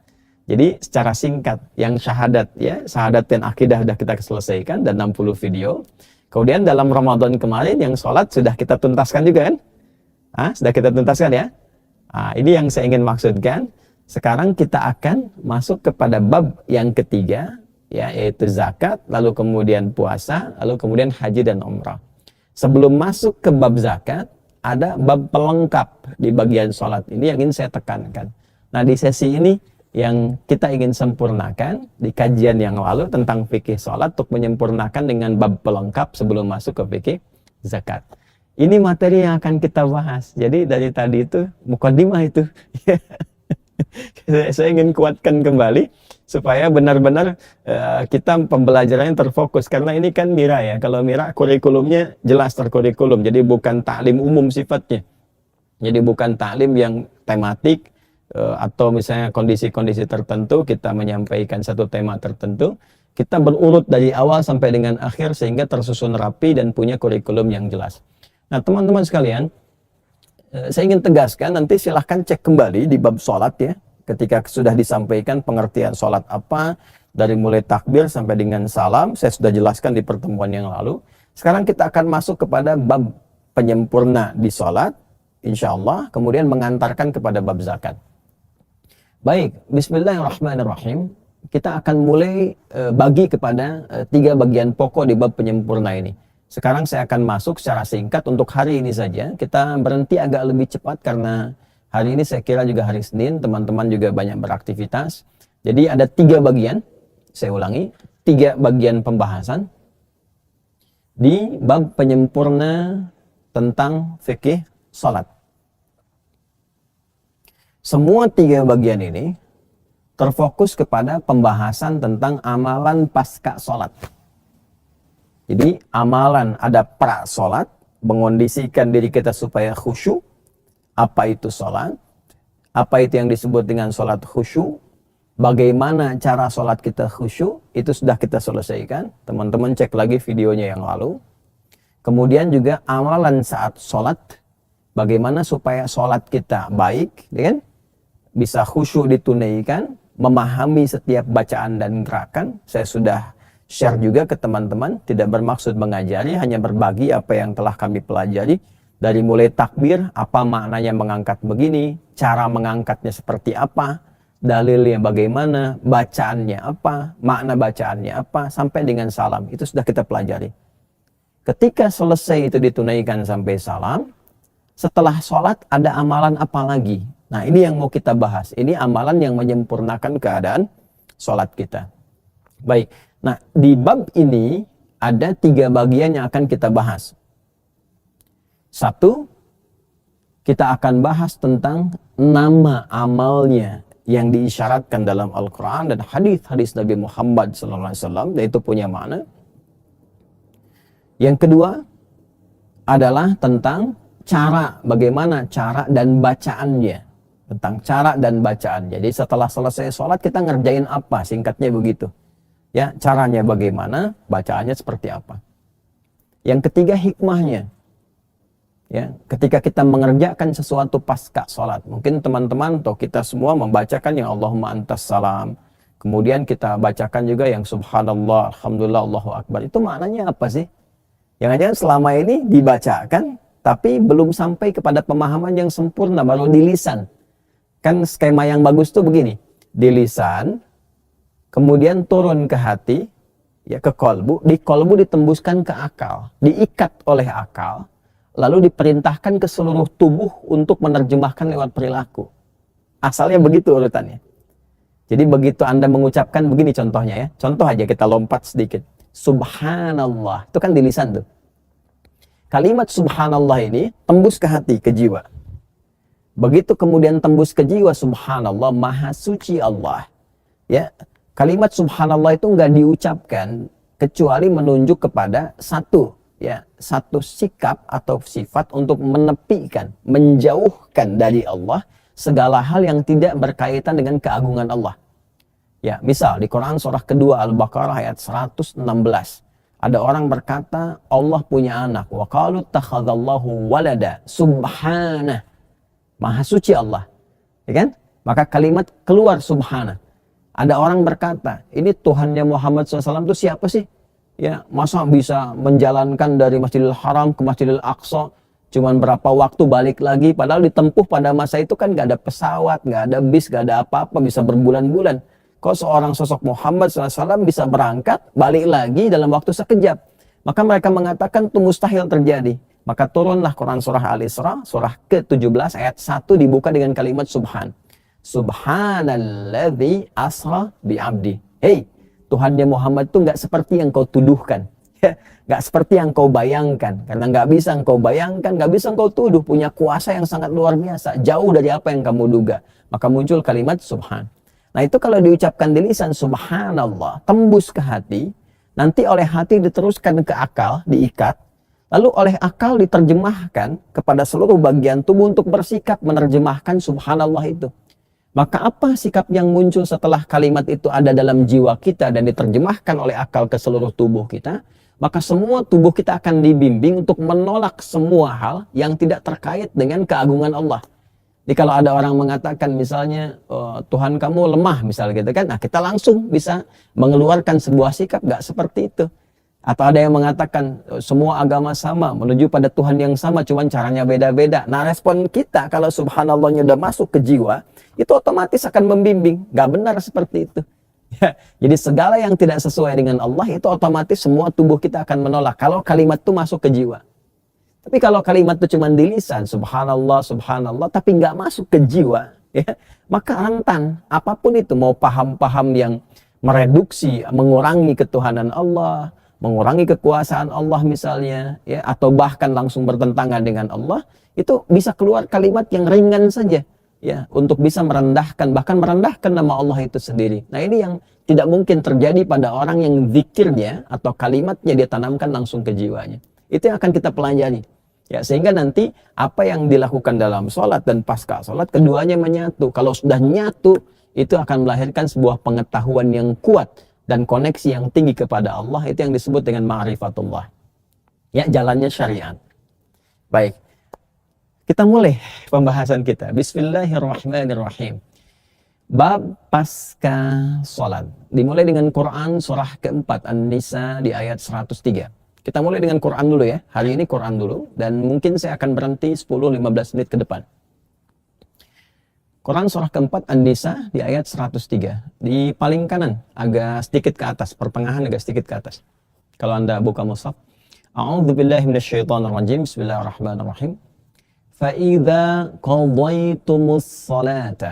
Jadi secara singkat, yang syahadat, ya syahadat dan akidah sudah kita selesaikan dan 60 video. Kemudian dalam Ramadan kemarin yang sholat sudah kita tuntaskan juga kan? Sudah kita tuntaskan ya. Ini yang saya ingin maksudkan. Sekarang kita akan masuk kepada bab yang ketiga, ya, yaitu zakat, lalu kemudian puasa, lalu kemudian haji dan umrah. Sebelum masuk ke bab zakat, ada bab pelengkap di bagian sholat ini yang ingin saya tekankan. Nah, di sesi ini yang kita ingin sempurnakan di kajian yang lalu tentang fikih sholat untuk menyempurnakan dengan bab pelengkap sebelum masuk ke fikih zakat. Ini materi yang akan kita bahas. Jadi dari tadi itu mukadimah itu. Saya ingin kuatkan kembali supaya benar-benar kita pembelajarannya terfokus, karena ini kan Mira ya. Kalau Mira kurikulumnya jelas terkurikulum, jadi bukan taklim umum sifatnya. Jadi bukan taklim yang tematik atau misalnya kondisi-kondisi tertentu kita menyampaikan satu tema tertentu. Kita berurut dari awal sampai dengan akhir sehingga tersusun rapi dan punya kurikulum yang jelas. Nah, teman-teman sekalian, saya ingin tegaskan, nanti silahkan cek kembali di bab sholat ya. Ketika sudah disampaikan pengertian sholat apa, dari mulai takbir sampai dengan salam, saya sudah jelaskan di pertemuan yang lalu. Sekarang kita akan masuk kepada bab penyempurna di sholat, insya Allah, kemudian mengantarkan kepada bab zakat. Baik, bismillahirrahmanirrahim. Kita akan mulai bagi kepada 3 bagian pokok di bab penyempurna ini. Sekarang saya akan masuk secara singkat untuk hari ini saja. Kita berhenti agak lebih cepat karena hari ini saya kira juga hari Senin, teman-teman juga banyak beraktivitas. Jadi ada 3 bagian, saya ulangi, 3 bagian pembahasan di bab penyempurna tentang fikih salat. Semua 3 bagian ini terfokus kepada pembahasan tentang amalan pasca salat. Jadi amalan ada pra salat, mengondisikan diri kita supaya khusyuk. Apa itu salat? Apa itu yang disebut dengan salat khusyuk? Bagaimana cara salat kita khusyuk? Itu sudah kita selesaikan. Teman-teman cek lagi videonya yang lalu. Kemudian juga amalan saat salat. Bagaimana supaya salat kita baik, kan? Bisa khusyuk ditunaikan, memahami setiap bacaan dan gerakan. Saya sudah share juga ke teman-teman, tidak bermaksud mengajari, hanya berbagi apa yang telah kami pelajari. Dari mulai takbir, apa maknanya mengangkat begini, cara mengangkatnya seperti apa, dalilnya bagaimana, bacaannya apa, makna bacaannya apa, sampai dengan salam. Itu sudah kita pelajari. Ketika selesai itu ditunaikan sampai salam, setelah sholat ada amalan apa lagi? Nah, ini yang mau kita bahas. Ini amalan yang menyempurnakan keadaan sholat kita. Baik, nah di bab ini ada 3 bagian yang akan kita bahas. 1, kita akan bahas tentang nama amalnya yang diisyaratkan dalam Al-Quran dan hadis-hadis Nabi Muhammad SAW, yaitu punya makna. Yang kedua adalah tentang cara, bagaimana cara dan bacaannya. Tentang cara dan bacaan. Jadi setelah selesai sholat kita ngerjain apa, singkatnya begitu. Ya, caranya bagaimana, bacaannya seperti apa. Yang ketiga hikmahnya. Ya, ketika kita mengerjakan sesuatu pasca sholat, mungkin teman-teman atau kita semua membacakan yang Allahumma antas salam. Kemudian kita bacakan juga yang subhanallah, alhamdulillah, Allahu akbar. Itu maknanya apa sih? Jangan-jangan selama ini dibacakan, tapi belum sampai kepada pemahaman yang sempurna, baru di lisan. Kan skema yang bagus tuh begini, di lisan, kemudian turun ke hati, ya ke kolbu, di kolbu ditembuskan ke akal, diikat oleh akal, lalu diperintahkan ke seluruh tubuh untuk menerjemahkan lewat perilaku. Asalnya begitu urutannya. Jadi begitu Anda mengucapkan begini contohnya ya, contoh aja kita lompat sedikit. Subhanallah, itu kan di lisan tuh. Kalimat subhanallah ini tembus ke hati, ke jiwa. Begitu kemudian tembus ke jiwa, subhanallah, maha suci Allah. Ya, kalimat subhanallah itu enggak diucapkan kecuali menunjuk kepada satu sikap atau sifat untuk menepikan, menjauhkan dari Allah segala hal yang tidak berkaitan dengan keagungan Allah. Ya, misal di Quran surah kedua Al-Baqarah ayat 116. Ada orang berkata Allah punya anak. Wa qalu takhadzallahu walada. Subhanah. Maha suci Allah. Ya kan? Maka kalimat keluar subhanah. Ada orang berkata, ini Tuhannya Muhammad SAW itu siapa sih? Ya, masa bisa menjalankan dari Masjidil Haram ke Masjidil Aqsa cuman berapa waktu balik lagi, padahal ditempuh pada masa itu kan gak ada pesawat, gak ada bis, gak ada apa-apa, bisa berbulan-bulan. Kok seorang sosok Muhammad SAW bisa berangkat, balik lagi dalam waktu sekejap? Maka mereka mengatakan itu mustahil terjadi. Maka turunlah Quran surah Al-Isra, surah ke-17 ayat 1 dibuka dengan kalimat subhan. Subhanalladzi asra bi'abdi. Hei, Tuhannya Muhammad itu gak seperti yang kau tuduhkan. Gak seperti yang kau bayangkan. Karena gak bisa engkau bayangkan, gak bisa engkau tuduh. Punya kuasa yang sangat luar biasa. Jauh dari apa yang kamu duga. Maka muncul kalimat subhan. Nah itu kalau diucapkan di lisan subhanallah, tembus ke hati. Nanti oleh hati diteruskan ke akal, diikat. Lalu oleh akal diterjemahkan kepada seluruh bagian tubuh untuk bersikap menerjemahkan subhanallah itu. Maka apa sikap yang muncul setelah kalimat itu ada dalam jiwa kita dan diterjemahkan oleh akal ke seluruh tubuh kita? Maka semua tubuh kita akan dibimbing untuk menolak semua hal yang tidak terkait dengan keagungan Allah. Jadi kalau ada orang mengatakan misalnya Tuhan kamu lemah misalnya gitu kan, nah kita langsung bisa mengeluarkan sebuah sikap gak seperti itu. Atau ada yang mengatakan semua agama sama, menuju pada Tuhan yang sama, cuman caranya beda-beda. Nah respon kita kalau subhanallahnya udah masuk ke jiwa, itu otomatis akan membimbing. Gak benar seperti itu. Ya, jadi segala yang tidak sesuai dengan Allah itu otomatis semua tubuh kita akan menolak kalau kalimat itu masuk ke jiwa. Tapi kalau kalimat itu cuma di lisan, subhanallah, subhanallah, tapi nggak masuk ke jiwa, ya, maka rentan. Apapun itu, mau paham-paham yang mereduksi, mengurangi ketuhanan Allah, mengurangi kekuasaan Allah misalnya, ya, atau bahkan langsung bertentangan dengan Allah, itu bisa keluar kalimat yang ringan saja. Ya, untuk bisa merendahkan, bahkan merendahkan nama Allah itu sendiri. Nah ini yang tidak mungkin terjadi pada orang yang zikirnya atau kalimatnya dia tanamkan langsung ke jiwanya. Itu yang akan kita pelajari. Ya, sehingga nanti apa yang dilakukan dalam sholat dan pasca sholat, keduanya menyatu. Kalau sudah nyatu, itu akan melahirkan sebuah pengetahuan yang kuat dan koneksi yang tinggi kepada Allah. Itu yang disebut dengan ma'rifatullah. Ya, jalannya syariat. Baik. Kita mulai pembahasan kita. Bismillahirrahmanirrahim. Bab pasca sholat. Dimulai dengan Quran surah keempat An-Nisa di ayat 103. Kita mulai dengan Quran dulu ya. Hari ini Quran dulu. Dan mungkin saya akan berhenti 10-15 menit ke depan. Quran surah keempat An-Nisa di ayat 103. Di paling kanan, agak sedikit ke atas. Pertengahan agak sedikit ke atas. Kalau Anda buka mushaf. A'udzubillahi minasyaitonirrajim. Bismillahirrahmanirrahim. فَإِذَا قَضَيْتُمُ الصَّلَاةَ.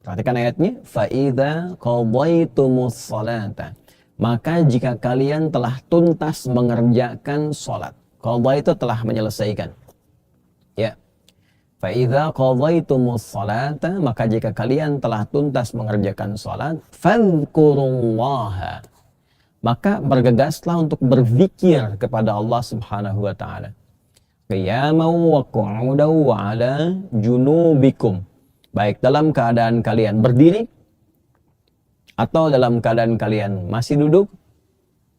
Perhatikan ayatnya. فَإِذَا قَضَيْتُمُ الصَّلَاةَ. Maka jika kalian telah tuntas mengerjakan sholat. Qadha itu telah menyelesaikan. Ya. فَإِذَا قَضَيْتُمُ الصَّلَاةَ. Maka jika kalian telah tuntas mengerjakan sholat. فَاذْكُرُوا اللَّهَ. Maka bergegaslah untuk berzikir kepada Allah Subhanahu wa Ta'ala. Qiyaman wa qu'udan wa ala junubikum. Baik dalam keadaan kalian berdiri atau dalam keadaan kalian masih duduk,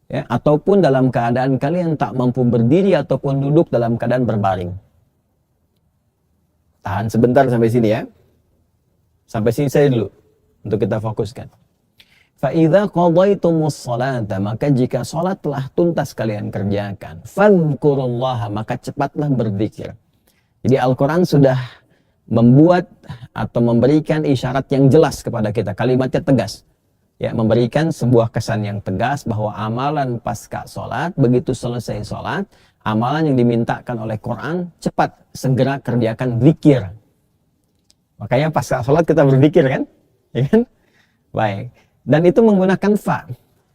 ya, ataupun dalam keadaan kalian tak mampu berdiri ataupun duduk dalam keadaan berbaring. Tahan sebentar sampai sini ya. Sampai sini saya dulu untuk kita fokuskan. فَإِذَا قَضَيْتُمُ الصَّلَاةَ. Maka jika sholat telah tuntas kalian kerjakan. فَاذْكُرُوا اللَّهَ. Maka cepatlah berzikir. Jadi Al-Quran sudah membuat atau memberikan isyarat yang jelas kepada kita. Kalimatnya tegas. Ya, memberikan sebuah kesan yang tegas bahwa amalan pasca sholat, begitu selesai sholat, amalan yang dimintakan oleh Quran, cepat segera kerjakan zikir. Makanya pasca sholat kita berzikir kan? Ya kan? Baik. Dan itu menggunakan fa.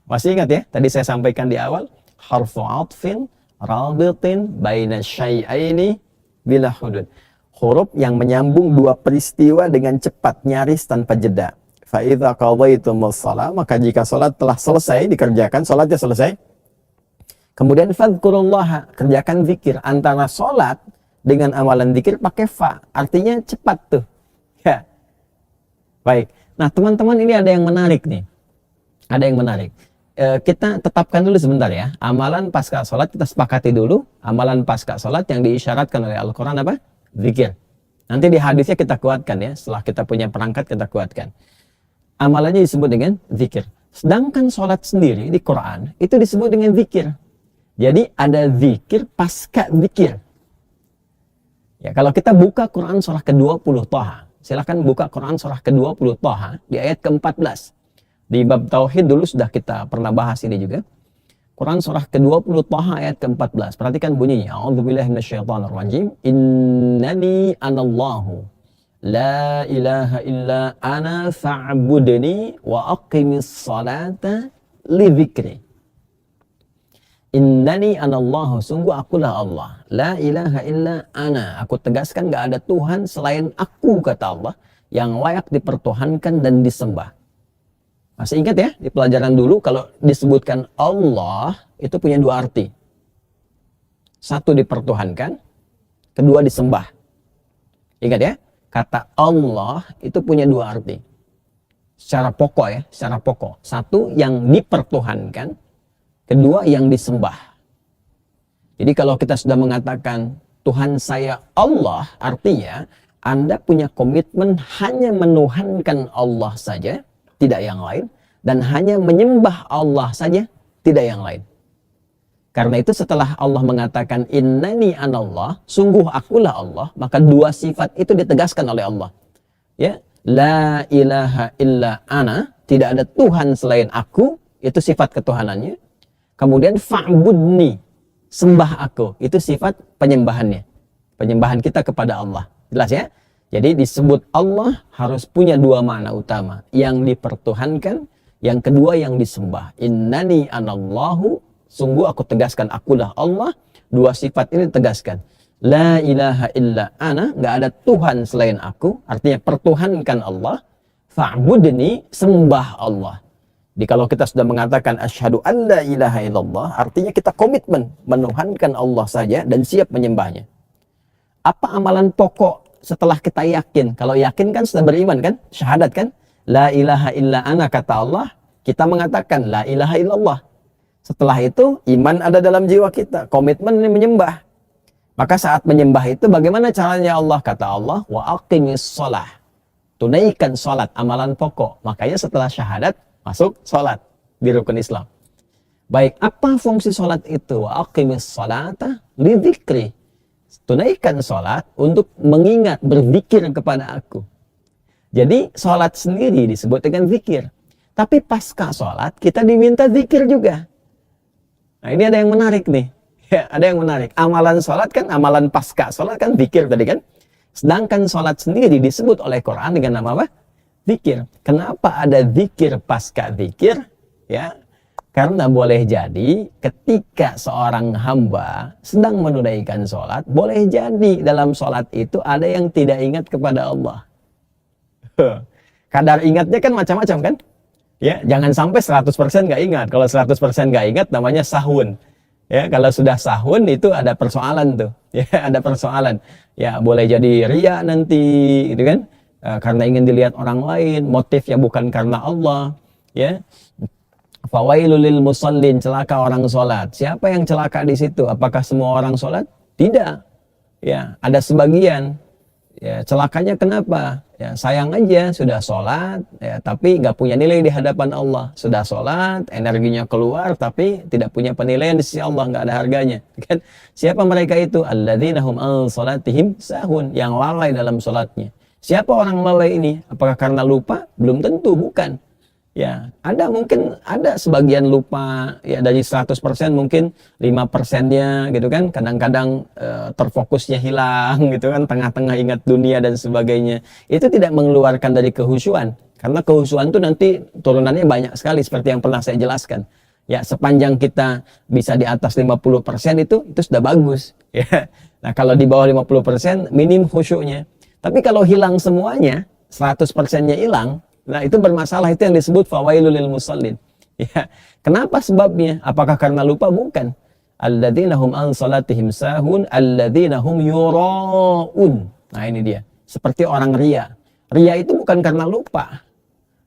Masih ingat ya? Tadi saya sampaikan di awal. Harfu atfin rabitin baina syai'aini bila hudud. Huruf yang menyambung dua peristiwa dengan cepat, nyaris tanpa jeda. Fa idza qadaytumus shalah. Maka jika salat telah selesai dikerjakan, salatnya selesai. Kemudian fadhkurullaha, kerjakan zikir. Antara salat dengan amalan zikir pakai fa. Artinya cepat tuh. Ya. Baik. Nah, teman-teman, ini ada yang menarik nih. Ada yang menarik. Kita tetapkan dulu sebentar ya. Amalan pasca sholat kita sepakati dulu. Amalan pasca sholat yang diisyaratkan oleh Al-Quran apa? Zikir. Nanti di hadisnya kita kuatkan ya. Setelah kita punya perangkat kita kuatkan. Amalannya disebut dengan zikir. Sedangkan sholat sendiri di Quran itu disebut dengan zikir. Jadi ada zikir pasca zikir. Ya, kalau kita buka Quran surah ke-20 Thaha. Silahkan buka Quran surah ke-20 Thaha di ayat ke-14. Di bab tauhid dulu sudah kita pernah bahas ini juga. Quran surah ke-20 Thaha ayat ke-14. Perhatikan bunyinya. A'udzubillahi minasyaitonirrajim. Innani anallahu la ilaha illa ana fa'budni wa aqimis salata li dzikri. Innani anallahu, sungguh akulah Allah. La ilaha illa ana. Aku tegaskan gak ada Tuhan selain aku, kata Allah, yang layak dipertuhankan dan disembah. Masih ingat ya, di pelajaran dulu kalau disebutkan Allah itu punya dua arti. Satu dipertuhankan, kedua disembah. Ingat ya, kata Allah itu punya dua arti. Secara pokok ya, secara pokok. Satu yang dipertuhankan, kedua yang disembah. Jadi kalau kita sudah mengatakan Tuhan saya Allah, artinya Anda punya komitmen hanya menuhankan Allah saja, tidak yang lain, dan hanya menyembah Allah saja, tidak yang lain. Karena itu setelah Allah mengatakan innani anallah, sungguh akulah Allah, maka dua sifat itu ditegaskan oleh Allah. Ya, la ilaha illa ana, tidak ada Tuhan selain aku, itu sifat ketuhanannya. Kemudian fa'budni, sembah aku, itu sifat penyembahannya. Penyembahan kita kepada Allah. Jelas ya? Jadi disebut Allah harus punya dua makna utama. Yang dipertuhankan, yang kedua yang disembah. Innani anallahu, sungguh aku tegaskan akulah Allah. Dua sifat ini ditegaskan. La ilaha illa ana, gak ada Tuhan selain aku. Artinya pertuhankan Allah. Fa'budni, sembah Allah. Jadi kalau kita sudah mengatakan asyhadu an la ilaha illallah, artinya kita komitmen menuhankan Allah saja dan siap menyembahnya. Apa amalan pokok setelah kita yakin? Kalau yakin kan sudah beriman kan? Syahadat kan? La ilaha illa ana, kata Allah. Kita mengatakan la ilaha illallah. Setelah itu iman ada dalam jiwa kita. Komitmen ini menyembah. Maka saat menyembah itu bagaimana caranya Allah? Kata Allah, wa aqimis shalah. Tunaikan salat, amalan pokok. Makanya setelah syahadat masuk salat di rukun Islam. Baik, apa fungsi salat itu? Wa aqimis salata li dzikri. Tunaikan salat untuk mengingat, berzikir kepada aku. Jadi salat sendiri disebut dengan zikir. Tapi pasca salat kita diminta zikir juga. Nah, ini ada yang menarik nih. Ya, ada yang menarik. Amalan salat kan, amalan pasca salat kan zikir tadi kan. Sedangkan salat sendiri disebut oleh Quran dengan nama apa? Zikir. Kenapa ada zikir pasca zikir? Ya, karena boleh jadi ketika seorang hamba sedang menunaikan sholat, boleh jadi dalam sholat itu ada yang tidak ingat kepada Allah. Kadar ingatnya kan macam-macam kan? Ya, jangan sampai 100% nggak ingat. Kalau 100% nggak ingat namanya sahun. Ya, kalau sudah sahun itu ada persoalan tuh. Ya, ada persoalan. Ya, boleh jadi riya nanti, gitu kan? Karena ingin dilihat orang lain, motifnya bukan karena Allah. Ya. Fawailul lil musallin, celaka orang sholat. Siapa yang celaka di situ? Apakah semua orang sholat? Tidak. Ya, ada sebagian. Ya, celakanya kenapa? Ya, sayang aja sudah sholat, ya, tapi nggak punya nilai di hadapan Allah. Sudah sholat, energinya keluar, tapi tidak punya penilaian di sisi Allah, nggak ada harganya. Kan? Siapa mereka itu? Alladzina hum an sholatihim sahun, yang lalai dalam sholatnya. Siapa orang lalai ini? Apakah karena lupa? Belum tentu, bukan. Ya, mungkin ada sebagian lupa, ya dari 100% mungkin 5%-nya gitu kan, kadang-kadang terfokusnya hilang gitu kan, tengah-tengah ingat dunia dan sebagainya. Itu tidak mengeluarkan dari kehusuan, karena kehusuan itu nanti turunannya banyak sekali seperti yang pernah saya jelaskan. Ya, sepanjang kita bisa di atas 50% itu sudah bagus. Ya. Nah, kalau di bawah 50% minim khusyuknya. Tapi kalau hilang semuanya, 100%-nya hilang, nah itu bermasalah, itu yang disebut fawailul lil musallin. Ya. Kenapa sebabnya? Apakah karena lupa? Bukan. Alladzina hum an salatihim sahun, alladzina hum yura'un. Nah ini dia. Seperti orang ria. Ria itu bukan karena lupa.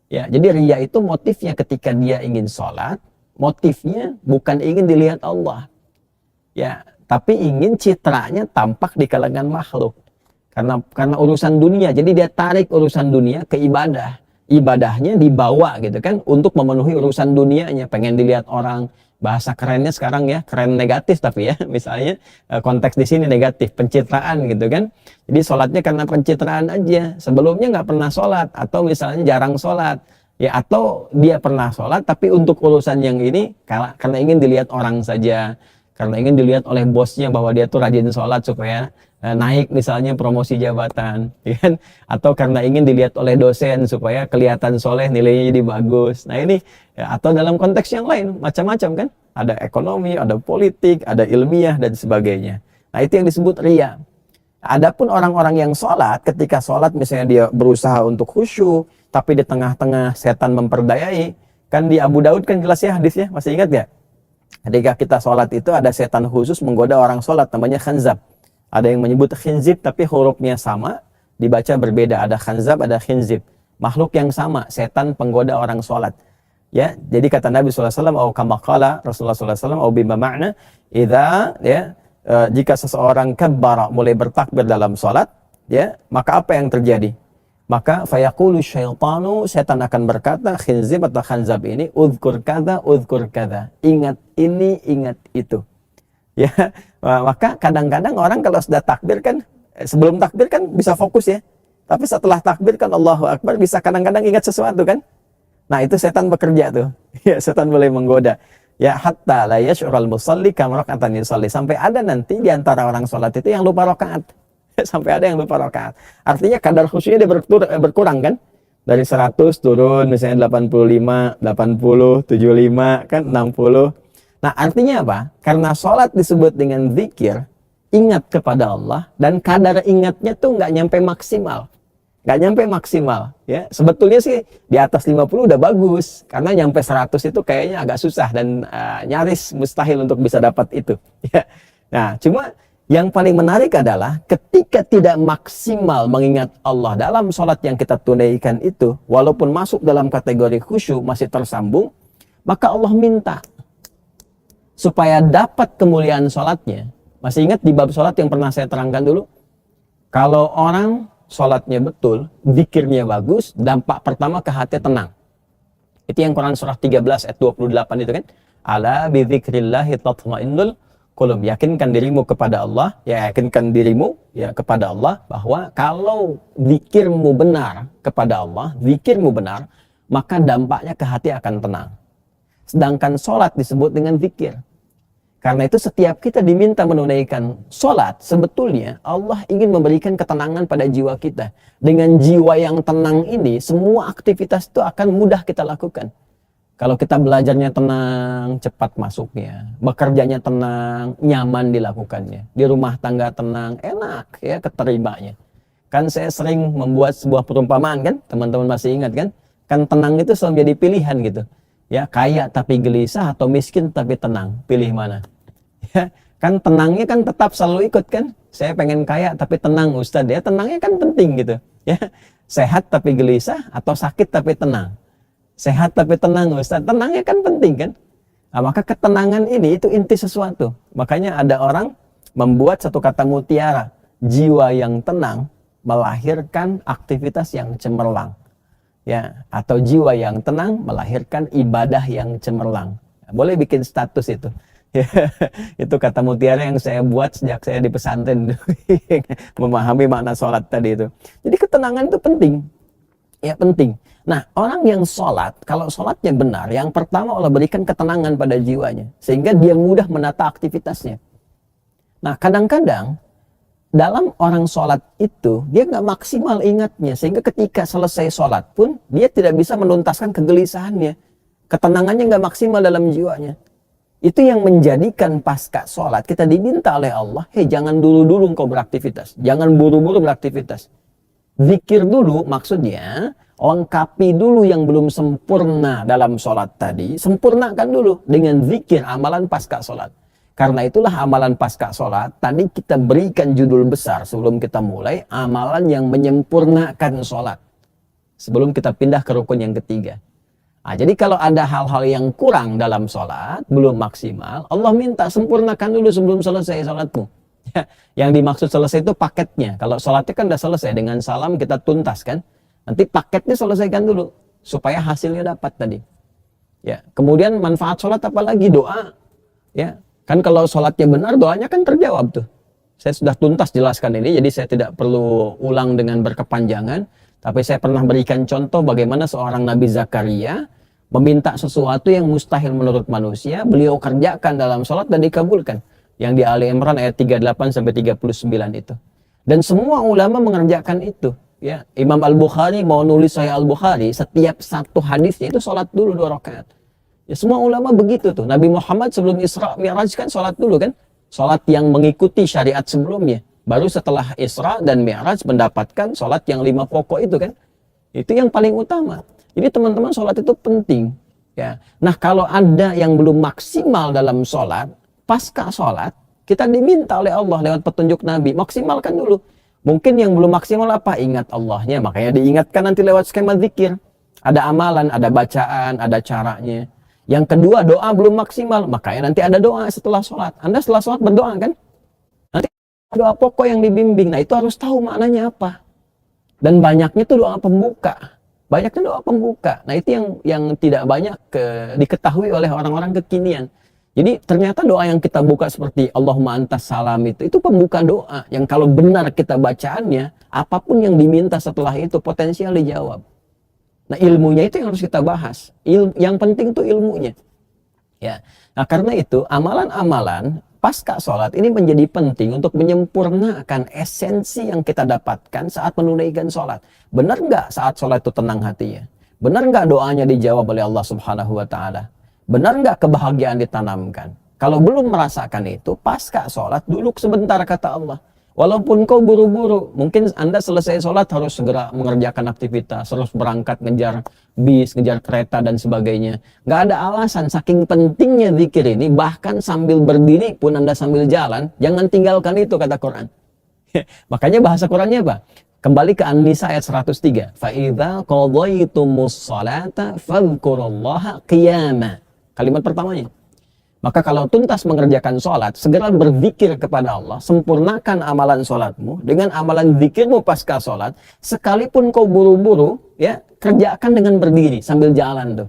Ya, jadi riya itu motifnya ketika dia ingin sholat, motifnya bukan ingin dilihat Allah. Ya, tapi ingin citranya tampak di kalangan makhluk. Karena urusan dunia, jadi dia tarik urusan dunia ke ibadah. Ibadahnya dibawa gitu kan untuk memenuhi urusan dunianya, pengen dilihat orang. Bahasa kerennya sekarang ya, keren negatif tapi ya, misalnya konteks di sini negatif, pencitraan gitu kan. Jadi sholatnya karena pencitraan aja, sebelumnya nggak pernah sholat, atau misalnya jarang sholat, ya, atau dia pernah sholat tapi untuk urusan yang ini karena ingin dilihat orang saja, karena ingin dilihat oleh bosnya bahwa dia tuh rajin sholat supaya naik misalnya promosi jabatan, ya kan? Atau karena ingin dilihat oleh dosen supaya kelihatan soleh, nilainya jadi bagus. Nah ini ya, atau dalam konteks yang lain macam-macam kan, ada ekonomi, ada politik, ada ilmiah dan sebagainya. Nah itu yang disebut riya. Adapun orang-orang yang sholat, ketika sholat misalnya dia berusaha untuk khusyuk, tapi di tengah-tengah setan memperdayai, kan di Abu Daud kan jelas ya hadisnya, masih ingat gak? Ketika kita sholat itu ada setan khusus menggoda orang sholat, namanya khanzab. Ada yang menyebut khinzib tapi hurufnya sama, dibaca berbeda. Ada khanzab, ada khinzib. Makhluk yang sama, setan penggoda orang sholat. Ya, jadi kata Nabi SAW, atau kama qala Rasulullah SAW, atau bima ma'na, jika seseorang kabbara, mulai bertakbir dalam sholat, ya, maka apa yang terjadi? Maka fayaqulu syaitanu, setan akan berkata, khinzib atau khanzab ini, udhkur kada, ingat ini, ingat itu. Ya, maka kadang-kadang orang kalau sudah takbir kan, sebelum takbir kan bisa fokus ya, tapi setelah takbir kan Allahu Akbar bisa kadang-kadang ingat sesuatu kan. Nah itu setan bekerja tuh. Ya, setan boleh menggoda. Ya, hatta la yash'ural musalli kam rak'atan yusalli, sampai ada nanti di antara orang sholat itu yang lupa rakaat. Sampai ada yang lupa rakaat. Artinya kadar khusyuknya dia berkurang kan. Dari 100 turun misalnya 85, 80, 75 kan 60. Nah artinya apa? Karena sholat disebut dengan zikir, ingat kepada Allah, dan kadar ingatnya tuh nggak nyampe maksimal. Nggak nyampe maksimal. Ya. Sebetulnya sih di atas 50 udah bagus, karena nyampe 100 itu kayaknya agak susah dan nyaris mustahil untuk bisa dapat itu. Ya. Nah cuma yang paling menarik adalah ketika tidak maksimal mengingat Allah dalam sholat yang kita tunaikan itu, walaupun masuk dalam kategori khusyuk masih tersambung, maka Allah minta supaya dapat kemuliaan sholatnya. Masih ingat di bab sholat yang pernah saya terangkan dulu? Kalau orang sholatnya betul, zikirnya bagus, dampak pertama ke hati tenang. Itu yang Quran surah 13 ayat 28 itu kan. Ala bidzikrillahi tatma'innul qulub. Yakinkan dirimu kepada Allah, ya yakinkan dirimu ya kepada Allah bahwa kalau zikirmu benar kepada Allah, zikirmu benar, maka dampaknya ke hati akan tenang. Sedangkan sholat disebut dengan zikir. Karena itu setiap kita diminta menunaikan sholat, sebetulnya Allah ingin memberikan ketenangan pada jiwa kita. Dengan jiwa yang tenang ini, semua aktivitas itu akan mudah kita lakukan. Kalau kita belajarnya tenang, cepat masuknya. Bekerjanya tenang, nyaman dilakukannya. Di rumah tangga tenang, enak ya keterimanya. Kan saya sering membuat sebuah perumpamaan kan, teman-teman masih ingat kan? Kan tenang itu selalu jadi pilihan gitu. Ya, kaya tapi gelisah atau miskin tapi tenang, pilih mana? Ya, kan tenangnya kan tetap selalu ikut kan. Saya pengen kaya tapi tenang Ustadz, ya tenangnya kan penting gitu. Ya, sehat tapi gelisah atau sakit tapi tenang. Sehat tapi tenang Ustadz, tenangnya kan penting kan. Nah, maka ketenangan ini itu inti sesuatu. Makanya ada orang membuat satu kata mutiara, jiwa yang tenang melahirkan aktivitas yang cemerlang. Ya, atau jiwa yang tenang melahirkan ibadah yang cemerlang. Boleh bikin status itu. Itu kata mutiara yang saya buat sejak saya di pesantren memahami makna sholat tadi itu. Jadi ketenangan itu penting. Ya penting. Nah orang yang sholat, kalau sholatnya benar, yang pertama Allah berikan ketenangan pada jiwanya. Sehingga dia mudah menata aktivitasnya. Nah kadang-kadang dalam orang sholat itu dia nggak maksimal ingatnya. Sehingga ketika selesai sholat pun dia tidak bisa menuntaskan kegelisahannya. Ketenangannya nggak maksimal dalam jiwanya. Itu yang menjadikan pasca sholat kita diminta oleh Allah, hei jangan dulu-dulu engkau beraktivitas, jangan buru-buru beraktivitas. Zikir dulu, maksudnya lengkapi dulu yang belum sempurna dalam sholat tadi, sempurnakan dulu dengan zikir amalan pasca sholat. Karena itulah amalan pasca sholat, tadi kita berikan judul besar sebelum kita mulai, amalan yang menyempurnakan sholat. sebelum kita pindah ke rukun yang ketiga. Nah, jadi kalau ada hal-hal yang kurang dalam sholat, belum maksimal, Allah minta sempurnakan dulu sebelum selesai sholatmu. Ya, yang dimaksud selesai itu paketnya. Kalau sholatnya kan udah selesai, dengan salam kita tuntas kan. Nanti paketnya selesaikan dulu, supaya hasilnya dapat tadi. Ya, kemudian manfaat sholat apalagi doa. Ya, kan kalau sholatnya benar, doanya kan terjawab tuh. Saya sudah tuntas jelaskan ini, jadi saya tidak perlu ulang dengan berkepanjangan. Tapi saya pernah berikan contoh bagaimana seorang Nabi Zakaria meminta sesuatu yang mustahil menurut manusia, beliau kerjakan dalam sholat dan dikabulkan. Yang di Ali Imran ayat 38-39 itu. Dan semua ulama mengerjakan itu. Ya, Imam Al-Bukhari mau nulis Sahih Al-Bukhari, setiap satu hadisnya itu sholat dulu 2 rakaat. Ya, semua ulama begitu tuh. Nabi Muhammad sebelum Isra Mi'raj kan sholat dulu kan. Sholat yang mengikuti syariat sebelumnya. Baru setelah Isra dan Mi'raj mendapatkan sholat yang 5 pokok itu kan. Itu yang paling utama. Jadi teman-teman, sholat itu penting. Ya. Nah, kalau ada yang belum maksimal dalam sholat, pasca sholat, kita diminta oleh Allah lewat petunjuk Nabi, maksimalkan dulu. Mungkin yang belum maksimal apa? Ingat Allahnya, makanya diingatkan nanti lewat skema zikir. Ada amalan, ada bacaan, ada caranya. Yang kedua, doa belum maksimal, makanya nanti ada doa setelah sholat. Anda setelah sholat berdoa kan? Nanti doa pokok yang dibimbing, nah itu harus tahu maknanya apa. Dan banyaknya itu doa pembuka. Banyaknya doa pembuka. Nah itu yang tidak banyak diketahui oleh orang-orang kekinian. Jadi ternyata doa yang kita buka seperti Allahumma antas salam itu pembuka doa. Yang kalau benar kita bacaannya, apapun yang diminta setelah itu potensial dijawab. Nah ilmunya itu yang harus kita bahas. Yang penting tuh ilmunya. Ya. Nah karena itu amalan-amalan pasca sholat ini menjadi penting untuk menyempurnakan esensi yang kita dapatkan saat menunaikan sholat. Benar nggak saat sholat itu tenang hatinya? Benar nggak doanya dijawab oleh Allah Subhanahu wa Ta'ala? Benar nggak kebahagiaan ditanamkan? Kalau belum merasakan itu, pasca sholat duduk sebentar kata Allah. Walaupun kau buru-buru, mungkin Anda selesai sholat harus segera mengerjakan aktivitas, harus berangkat ngejar bis, ngejar kereta dan sebagainya. Nggak ada alasan, saking pentingnya zikir ini, bahkan sambil berdiri pun Anda sambil jalan, jangan tinggalkan itu kata Quran. Makanya bahasa Qurannya apa? Kembali ke An-Nisa ayat 103. فَإِذَا قَضَيْتُمُ الصَّلَاةَ فَاذْكُرُوا اللَّهَ قِيَامًا. Kalimat pertamanya. Maka kalau tuntas mengerjakan sholat, segera berzikir kepada Allah, sempurnakan amalan sholatmu dengan amalan zikirmu pasca sholat, sekalipun kau buru-buru, ya kerjakan dengan berdiri sambil jalan tuh.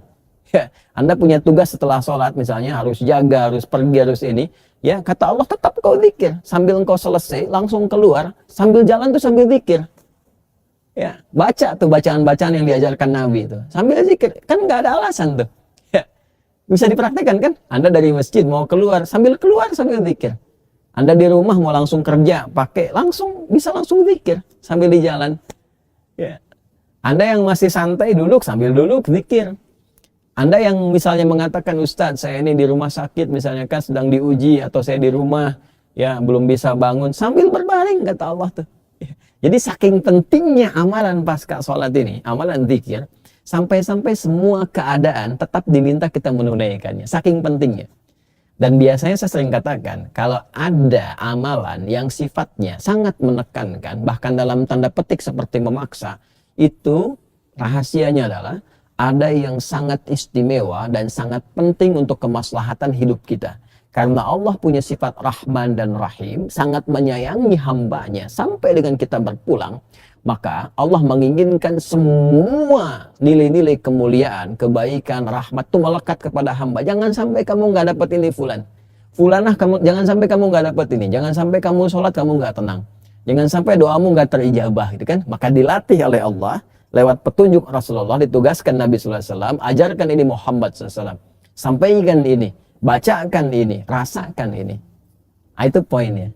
Ya, Anda punya tugas setelah sholat, misalnya harus jaga, harus pergi, harus ini, ya kata Allah tetap kau zikir sambil kau selesai, langsung keluar sambil jalan tuh sambil zikir. Ya, baca tuh bacaan-bacaan yang diajarkan Nabi itu sambil zikir, kan nggak ada alasan tuh. Bisa dipraktikkan kan? Anda dari masjid mau keluar sambil zikir. Anda di rumah mau langsung kerja, bisa langsung zikir sambil di jalan. Ya. Anda yang masih santai duduk sambil duduk zikir. Anda yang misalnya mengatakan, Ustadz saya ini di rumah sakit misalnya kan sedang diuji, atau saya di rumah ya belum bisa bangun, sambil berbaring kata Allah tuh. Ya. Jadi saking pentingnya amalan pasca sholat ini, amalan zikir, sampai-sampai semua keadaan tetap diminta kita menunaikannya. Saking pentingnya. Dan biasanya saya sering katakan, kalau ada amalan yang sifatnya sangat menekankan, bahkan dalam tanda petik seperti memaksa, itu rahasianya adalah ada yang sangat istimewa dan sangat penting untuk kemaslahatan hidup kita. Karena Allah punya sifat Rahman dan Rahim, sangat menyayangi hambanya sampai dengan kita berpulang. Maka Allah menginginkan semua nilai-nilai kemuliaan, kebaikan, rahmat itu melekat kepada hamba. Jangan sampai kamu nggak dapat ini fulan. Fulanah jangan sampai kamu nggak dapat ini. Jangan sampai kamu sholat kamu nggak tenang. Jangan sampai doamu nggak terijabah, gitu kan? Maka dilatih oleh Allah lewat petunjuk Rasulullah, ditugaskan Nabi Sallallahu Alaihi Wasallam, ajarkan ini Muhammad Sallallahu Alaihi Wasallam, sampaikan ini, bacakan ini, rasakan ini. Nah, itu poinnya.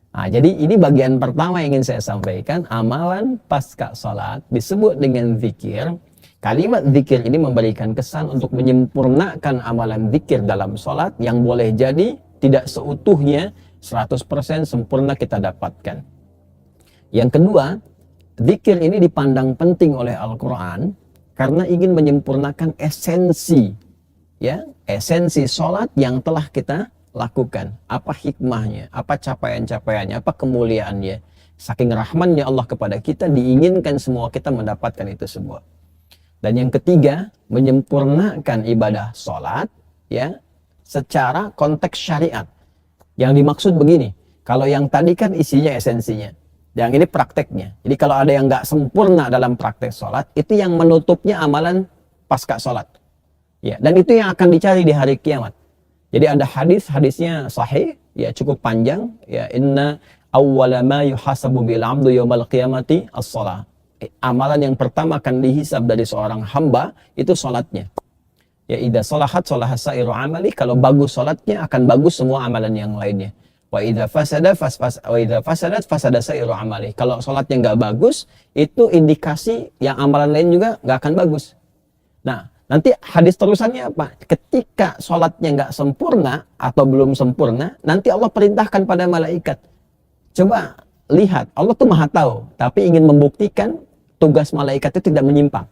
Nah, jadi ini bagian pertama yang ingin saya sampaikan, amalan pasca sholat disebut dengan zikir. Kalimat zikir ini memberikan kesan untuk menyempurnakan amalan zikir dalam sholat yang boleh jadi tidak seutuhnya 100% sempurna kita dapatkan. Yang kedua, zikir ini dipandang penting oleh Al-Quran karena ingin menyempurnakan esensi, ya, esensi sholat yang telah kita lakukan. Apa hikmahnya, apa capaian-capaiannya, apa kemuliaannya. Saking rahmannya Allah kepada kita, diinginkan semua kita mendapatkan itu semua. Dan yang ketiga, menyempurnakan ibadah sholat ya secara konteks syariat. Yang dimaksud begini, kalau yang tadi kan isinya esensinya, yang ini prakteknya. Jadi kalau ada yang nggak sempurna dalam praktek sholat, itu yang menutupnya amalan pasca sholat. Ya, dan itu yang akan dicari di hari kiamat. Jadi ada hadisnya sahih, ya cukup panjang, ya inna awwala ma yuhasabu bil 'abdu yaumal qiyamati as-shalah. Amalan yang pertama akan dihisab dari seorang hamba itu salatnya. Ya idza salahat salaha sairu amali, kalau bagus salatnya akan bagus semua amalan yang lainnya. Wa idza fasadat fasada sairu amali. Kalau salatnya nggak bagus, itu indikasi yang amalan lain juga nggak akan bagus. Nah, nanti hadis terusannya apa? Ketika sholatnya nggak sempurna atau belum sempurna, nanti Allah perintahkan pada malaikat. Coba lihat, Allah tuh maha tahu, tapi ingin membuktikan tugas malaikat itu tidak menyimpang.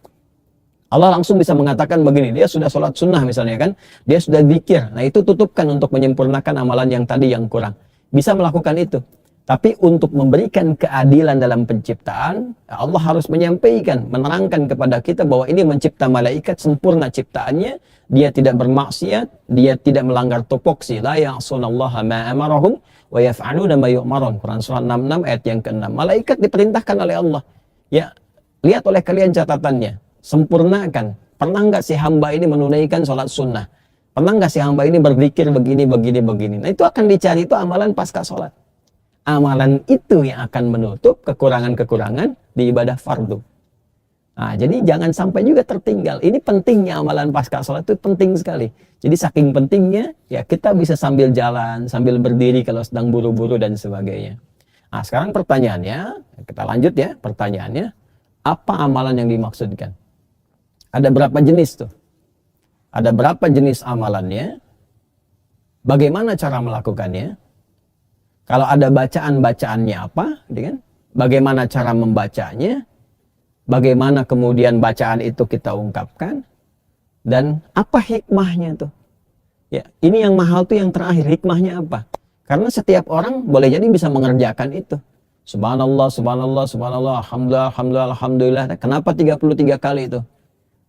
Allah langsung bisa mengatakan begini, dia sudah sholat sunnah misalnya kan, dia sudah zikir, nah itu tutupkan untuk menyempurnakan amalan yang tadi yang kurang. Bisa melakukan itu. Tapi untuk memberikan keadilan dalam penciptaan, Allah harus menyampaikan, menerangkan kepada kita bahwa ini mencipta malaikat sempurna ciptaannya, dia tidak bermaksiat, dia tidak melanggar tupoksi, la ya'sunallaha ma amarahum wa yaf'aluna ma yu'marun. Quran surah 66 ayat yang ke-6. Malaikat diperintahkan oleh Allah. Ya, lihat oleh kalian catatannya, sempurnakan. Pernah nggak si hamba ini menunaikan sholat sunnah? Pernah nggak si hamba ini berzikir begini. Nah itu akan dicari, itu amalan pasca sholat. Amalan itu yang akan menutup kekurangan-kekurangan di ibadah fardu. Nah, jadi jangan sampai juga tertinggal. Ini pentingnya amalan pasca sholat itu penting sekali. Jadi saking pentingnya, ya kita bisa sambil jalan, sambil berdiri kalau sedang buru-buru dan sebagainya. Nah, sekarang pertanyaannya, kita lanjut ya, pertanyaannya, apa amalan yang dimaksudkan? Ada berapa jenis tuh? Ada berapa jenis amalannya? Bagaimana cara melakukannya? Kalau ada bacaan-bacaannya apa, kan? Bagaimana cara membacanya? Bagaimana kemudian bacaan itu kita ungkapkan? Dan apa hikmahnya tuh? Ya, ini yang mahal tuh yang terakhir, hikmahnya apa? Karena setiap orang boleh jadi bisa mengerjakan itu. Subhanallah, subhanallah, subhanallah, alhamdulillah, alhamdulillah, alhamdulillah. Kenapa 33 kali itu?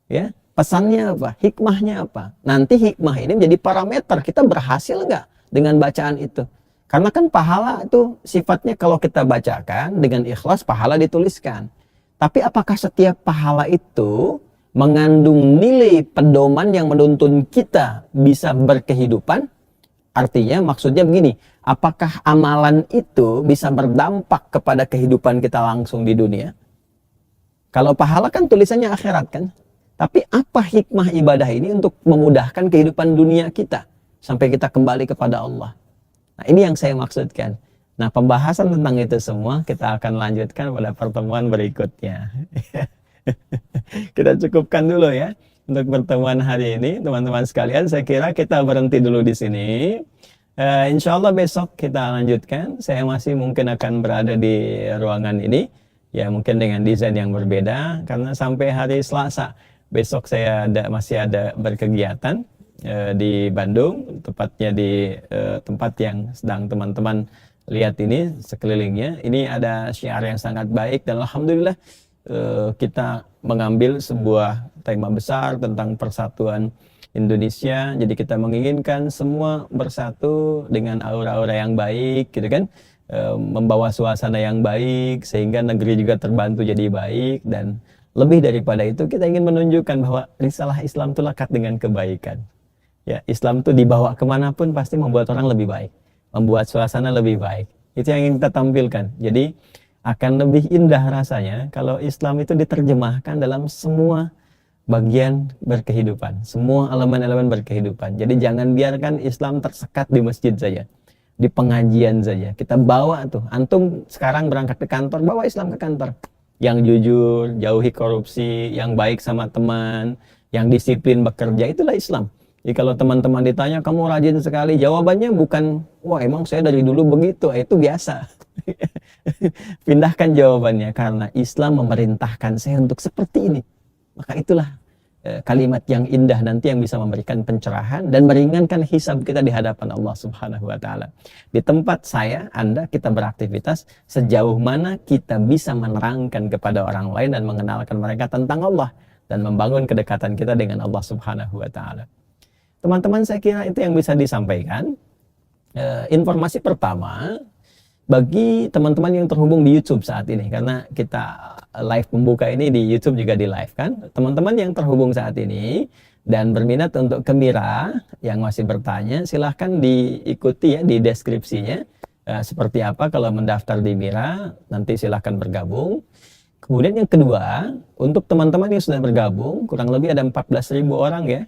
Ya, pesannya apa? Hikmahnya apa? Nanti hikmah ini menjadi parameter kita berhasil nggak dengan bacaan itu. Karena kan pahala itu sifatnya kalau kita bacakan dengan ikhlas, pahala dituliskan. Tapi apakah setiap pahala itu mengandung nilai pedoman yang menuntun kita bisa berkehidupan? Artinya maksudnya begini, apakah amalan itu bisa berdampak kepada kehidupan kita langsung di dunia? Kalau pahala kan tulisannya akhirat kan? Tapi apa hikmah ibadah ini untuk memudahkan kehidupan dunia kita sampai kita kembali kepada Allah? Nah, ini yang saya maksudkan. Nah, pembahasan tentang itu semua kita akan lanjutkan pada pertemuan berikutnya. Kita cukupkan dulu ya untuk pertemuan hari ini, teman-teman sekalian. Saya kira kita berhenti dulu di sini. Insya Allah besok kita lanjutkan. Saya masih mungkin akan berada di ruangan ini, ya mungkin dengan desain yang berbeda, karena sampai hari Selasa besok saya masih ada berkegiatan di Bandung, tepatnya di tempat yang sedang teman-teman lihat ini sekelilingnya. Ini ada syiar yang sangat baik dan alhamdulillah kita mengambil sebuah tema besar tentang persatuan Indonesia. Jadi kita menginginkan semua bersatu dengan aura-aura yang baik, gitu kan, membawa suasana yang baik sehingga negeri juga terbantu jadi baik. Dan lebih daripada itu, kita ingin menunjukkan bahwa risalah Islam itu lekat dengan kebaikan. Ya, Islam itu dibawa kemanapun pasti membuat orang lebih baik, membuat suasana lebih baik. Itu yang ingin kita tampilkan. Jadi akan lebih indah rasanya kalau Islam itu diterjemahkan dalam semua bagian berkehidupan, semua elemen-elemen berkehidupan. Jadi jangan biarkan Islam tersekat di masjid saja, di pengajian saja. Kita bawa tuh, antum sekarang berangkat ke kantor, bawa Islam ke kantor. Yang jujur, jauhi korupsi, yang baik sama teman, yang disiplin bekerja, itulah Islam. Jadi kalau teman-teman ditanya, kamu rajin sekali, jawabannya bukan, wah emang saya dari dulu begitu, itu biasa. Pindahkan jawabannya, karena Islam memerintahkan saya untuk seperti ini. Maka itulah kalimat yang indah nanti yang bisa memberikan pencerahan dan meringankan hisab kita di hadapan Allah Subhanahu wa Ta'ala. Di tempat saya, Anda, kita beraktivitas sejauh mana kita bisa menerangkan kepada orang lain dan mengenalkan mereka tentang Allah. dan membangun kedekatan kita dengan Allah Subhanahu wa taala. Teman-teman, saya kira itu yang bisa disampaikan. Informasi pertama bagi teman-teman yang terhubung di YouTube saat ini, karena kita live pembuka ini di YouTube juga di live kan. Teman-teman yang terhubung saat ini dan berminat untuk ke Mira yang masih bertanya, silahkan diikuti ya di deskripsinya seperti apa kalau mendaftar di Mira, nanti silahkan bergabung. Kemudian yang kedua, untuk teman-teman yang sudah bergabung, kurang lebih ada 14.000 orang ya,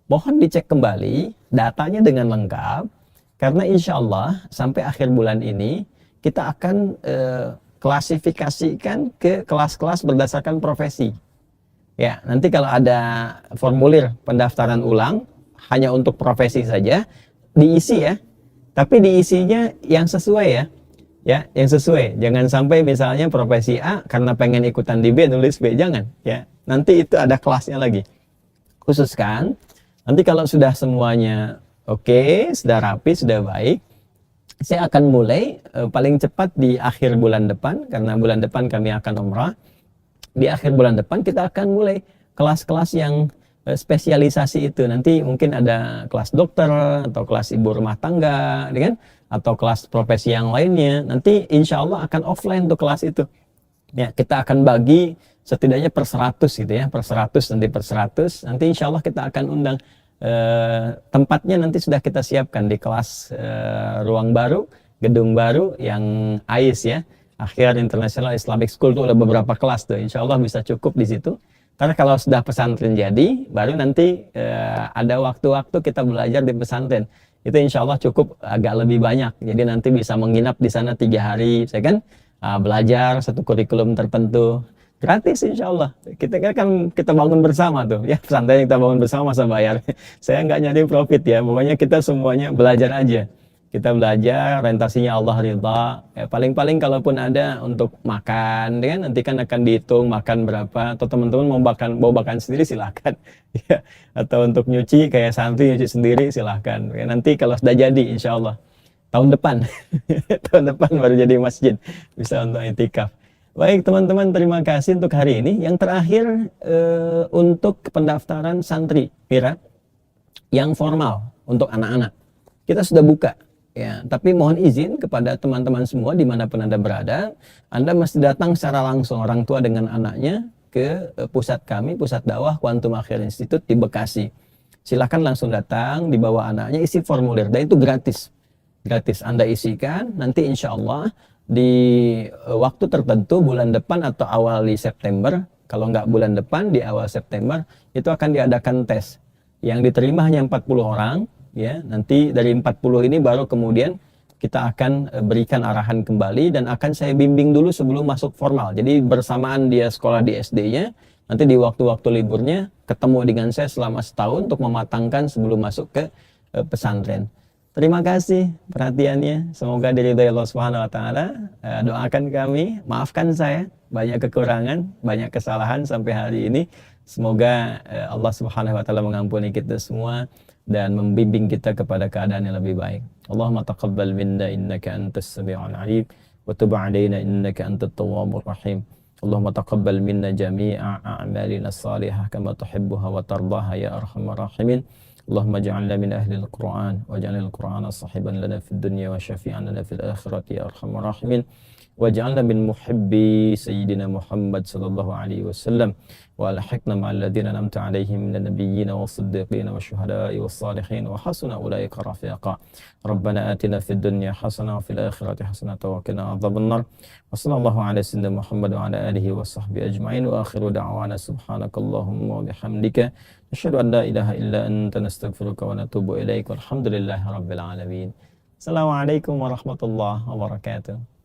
mohon dicek kembali datanya dengan lengkap, karena insya Allah sampai akhir bulan ini kita akan klasifikasikan ke kelas-kelas berdasarkan profesi. Ya, nanti kalau ada formulir pendaftaran ulang hanya untuk profesi saja, diisi ya. Tapi diisinya yang sesuai ya. Ya, yang sesuai. Jangan sampai misalnya profesi A karena pengen ikutan di B nulis B, jangan ya. Nanti itu ada kelasnya lagi. Khususkan nanti kalau sudah semuanya oke, sudah rapi, sudah baik, saya akan mulai paling cepat di akhir bulan depan, karena bulan depan kami akan umrah. Di akhir bulan depan kita akan mulai kelas-kelas yang spesialisasi itu. Nanti mungkin ada kelas dokter atau kelas ibu rumah tangga, kan? Atau kelas profesi yang lainnya. Nanti insya Allah akan offline tuh kelas itu. Ya, kita akan bagi setidaknya per 100 gitu ya, per 100 nanti per 100. Nanti insya Allah kita akan undang. Tempatnya nanti sudah kita siapkan di kelas ruang baru, gedung baru yang AIS ya, Akhir International Islamic School, itu ada beberapa kelas tuh, insya Allah bisa cukup di situ. Karena kalau sudah pesantren jadi, baru nanti ada waktu-waktu kita belajar di pesantren. Itu insya Allah cukup agak lebih banyak. Jadi nanti bisa menginap di sana 3 hari, saya kan belajar satu kurikulum tertentu. Gratis insya Allah. Kita kan kita bangun bersama tuh ya, pesantren yang kita bangun bersama, masa bayar. Saya nggak nyari profit ya, pokoknya kita semuanya belajar aja. Kita belajar, orientasinya Allah ridha. Ya, paling-paling kalaupun ada untuk makan, kan nanti kan akan dihitung makan berapa. Atau teman-teman mau makan sendiri silahkan. Ya. Atau untuk nyuci kayak santri nyuci sendiri silahkan. Ya, nanti kalau sudah jadi insya Allah tahun depan, tahun depan baru jadi masjid, bisa untuk itikaf. Baik teman-teman, terima kasih untuk hari ini. Yang terakhir untuk pendaftaran santri Mira yang formal untuk anak-anak kita sudah buka ya, tapi mohon izin kepada teman-teman semua dimanapun Anda berada, Anda mesti datang secara langsung, orang tua dengan anaknya, ke pusat kami, Pusat Dakwah Quantum Akhir Institute di Bekasi. Silakan langsung datang, dibawa anaknya, isi formulir, dan itu gratis. Gratis Anda isikan, nanti insya Allah di waktu tertentu bulan depan atau awal di September, kalau nggak bulan depan di awal September, itu akan diadakan tes. Yang diterima hanya 40 orang ya. Nanti dari 40 ini baru kemudian kita akan berikan arahan kembali, dan akan saya bimbing dulu sebelum masuk formal. Jadi bersamaan dia sekolah di SD-nya, nanti di waktu-waktu liburnya ketemu dengan saya selama setahun untuk mematangkan sebelum masuk ke pesantren. Terima kasih perhatiannya. Semoga diridhai Allah Subhanahu wa taala. Doakan kami, maafkan saya banyak kekurangan, banyak kesalahan sampai hari ini. Semoga Allah Subhanahu wa taala mengampuni kita semua dan membimbing kita kepada keadaan yang lebih baik. Allahumma taqabbal minna innaka antas sami'ul 'alim wa tub 'alaina innaka antat tawwabur rahim. Allahumma taqabbal minna jami'a a'malina as-salihah kama tuhibbuha wa tardaha ya arhamar rahimin. اللهم اجعلنا من أهل القرآن واجعل القرآن صاحبا لنا في الدنيا وشفيعا لنا في الآخرة يا أرحم الراحمين واجعلنا من محبي سيدنا محمد صلى الله عليه وسلم وألحقنا مع الذين أنعمت عليهم من النبيين والصديقين والشهداء والصالحين وحسن أولئك رفيقا ربنا آتنا في الدنيا حسنة وفي الآخرة حسنة وقنا عذاب النار وصلى الله على سيدنا محمد وعلى آله وصحبه أجمعين وآخر دعوانا سبحانك اللهم وبحمدك نشهد أن لا إله إلا أنت نستغفرك ونتوب إليك والحمد لله رب العالمين. Assalamualaikum warahmatullahi wabarakatuh.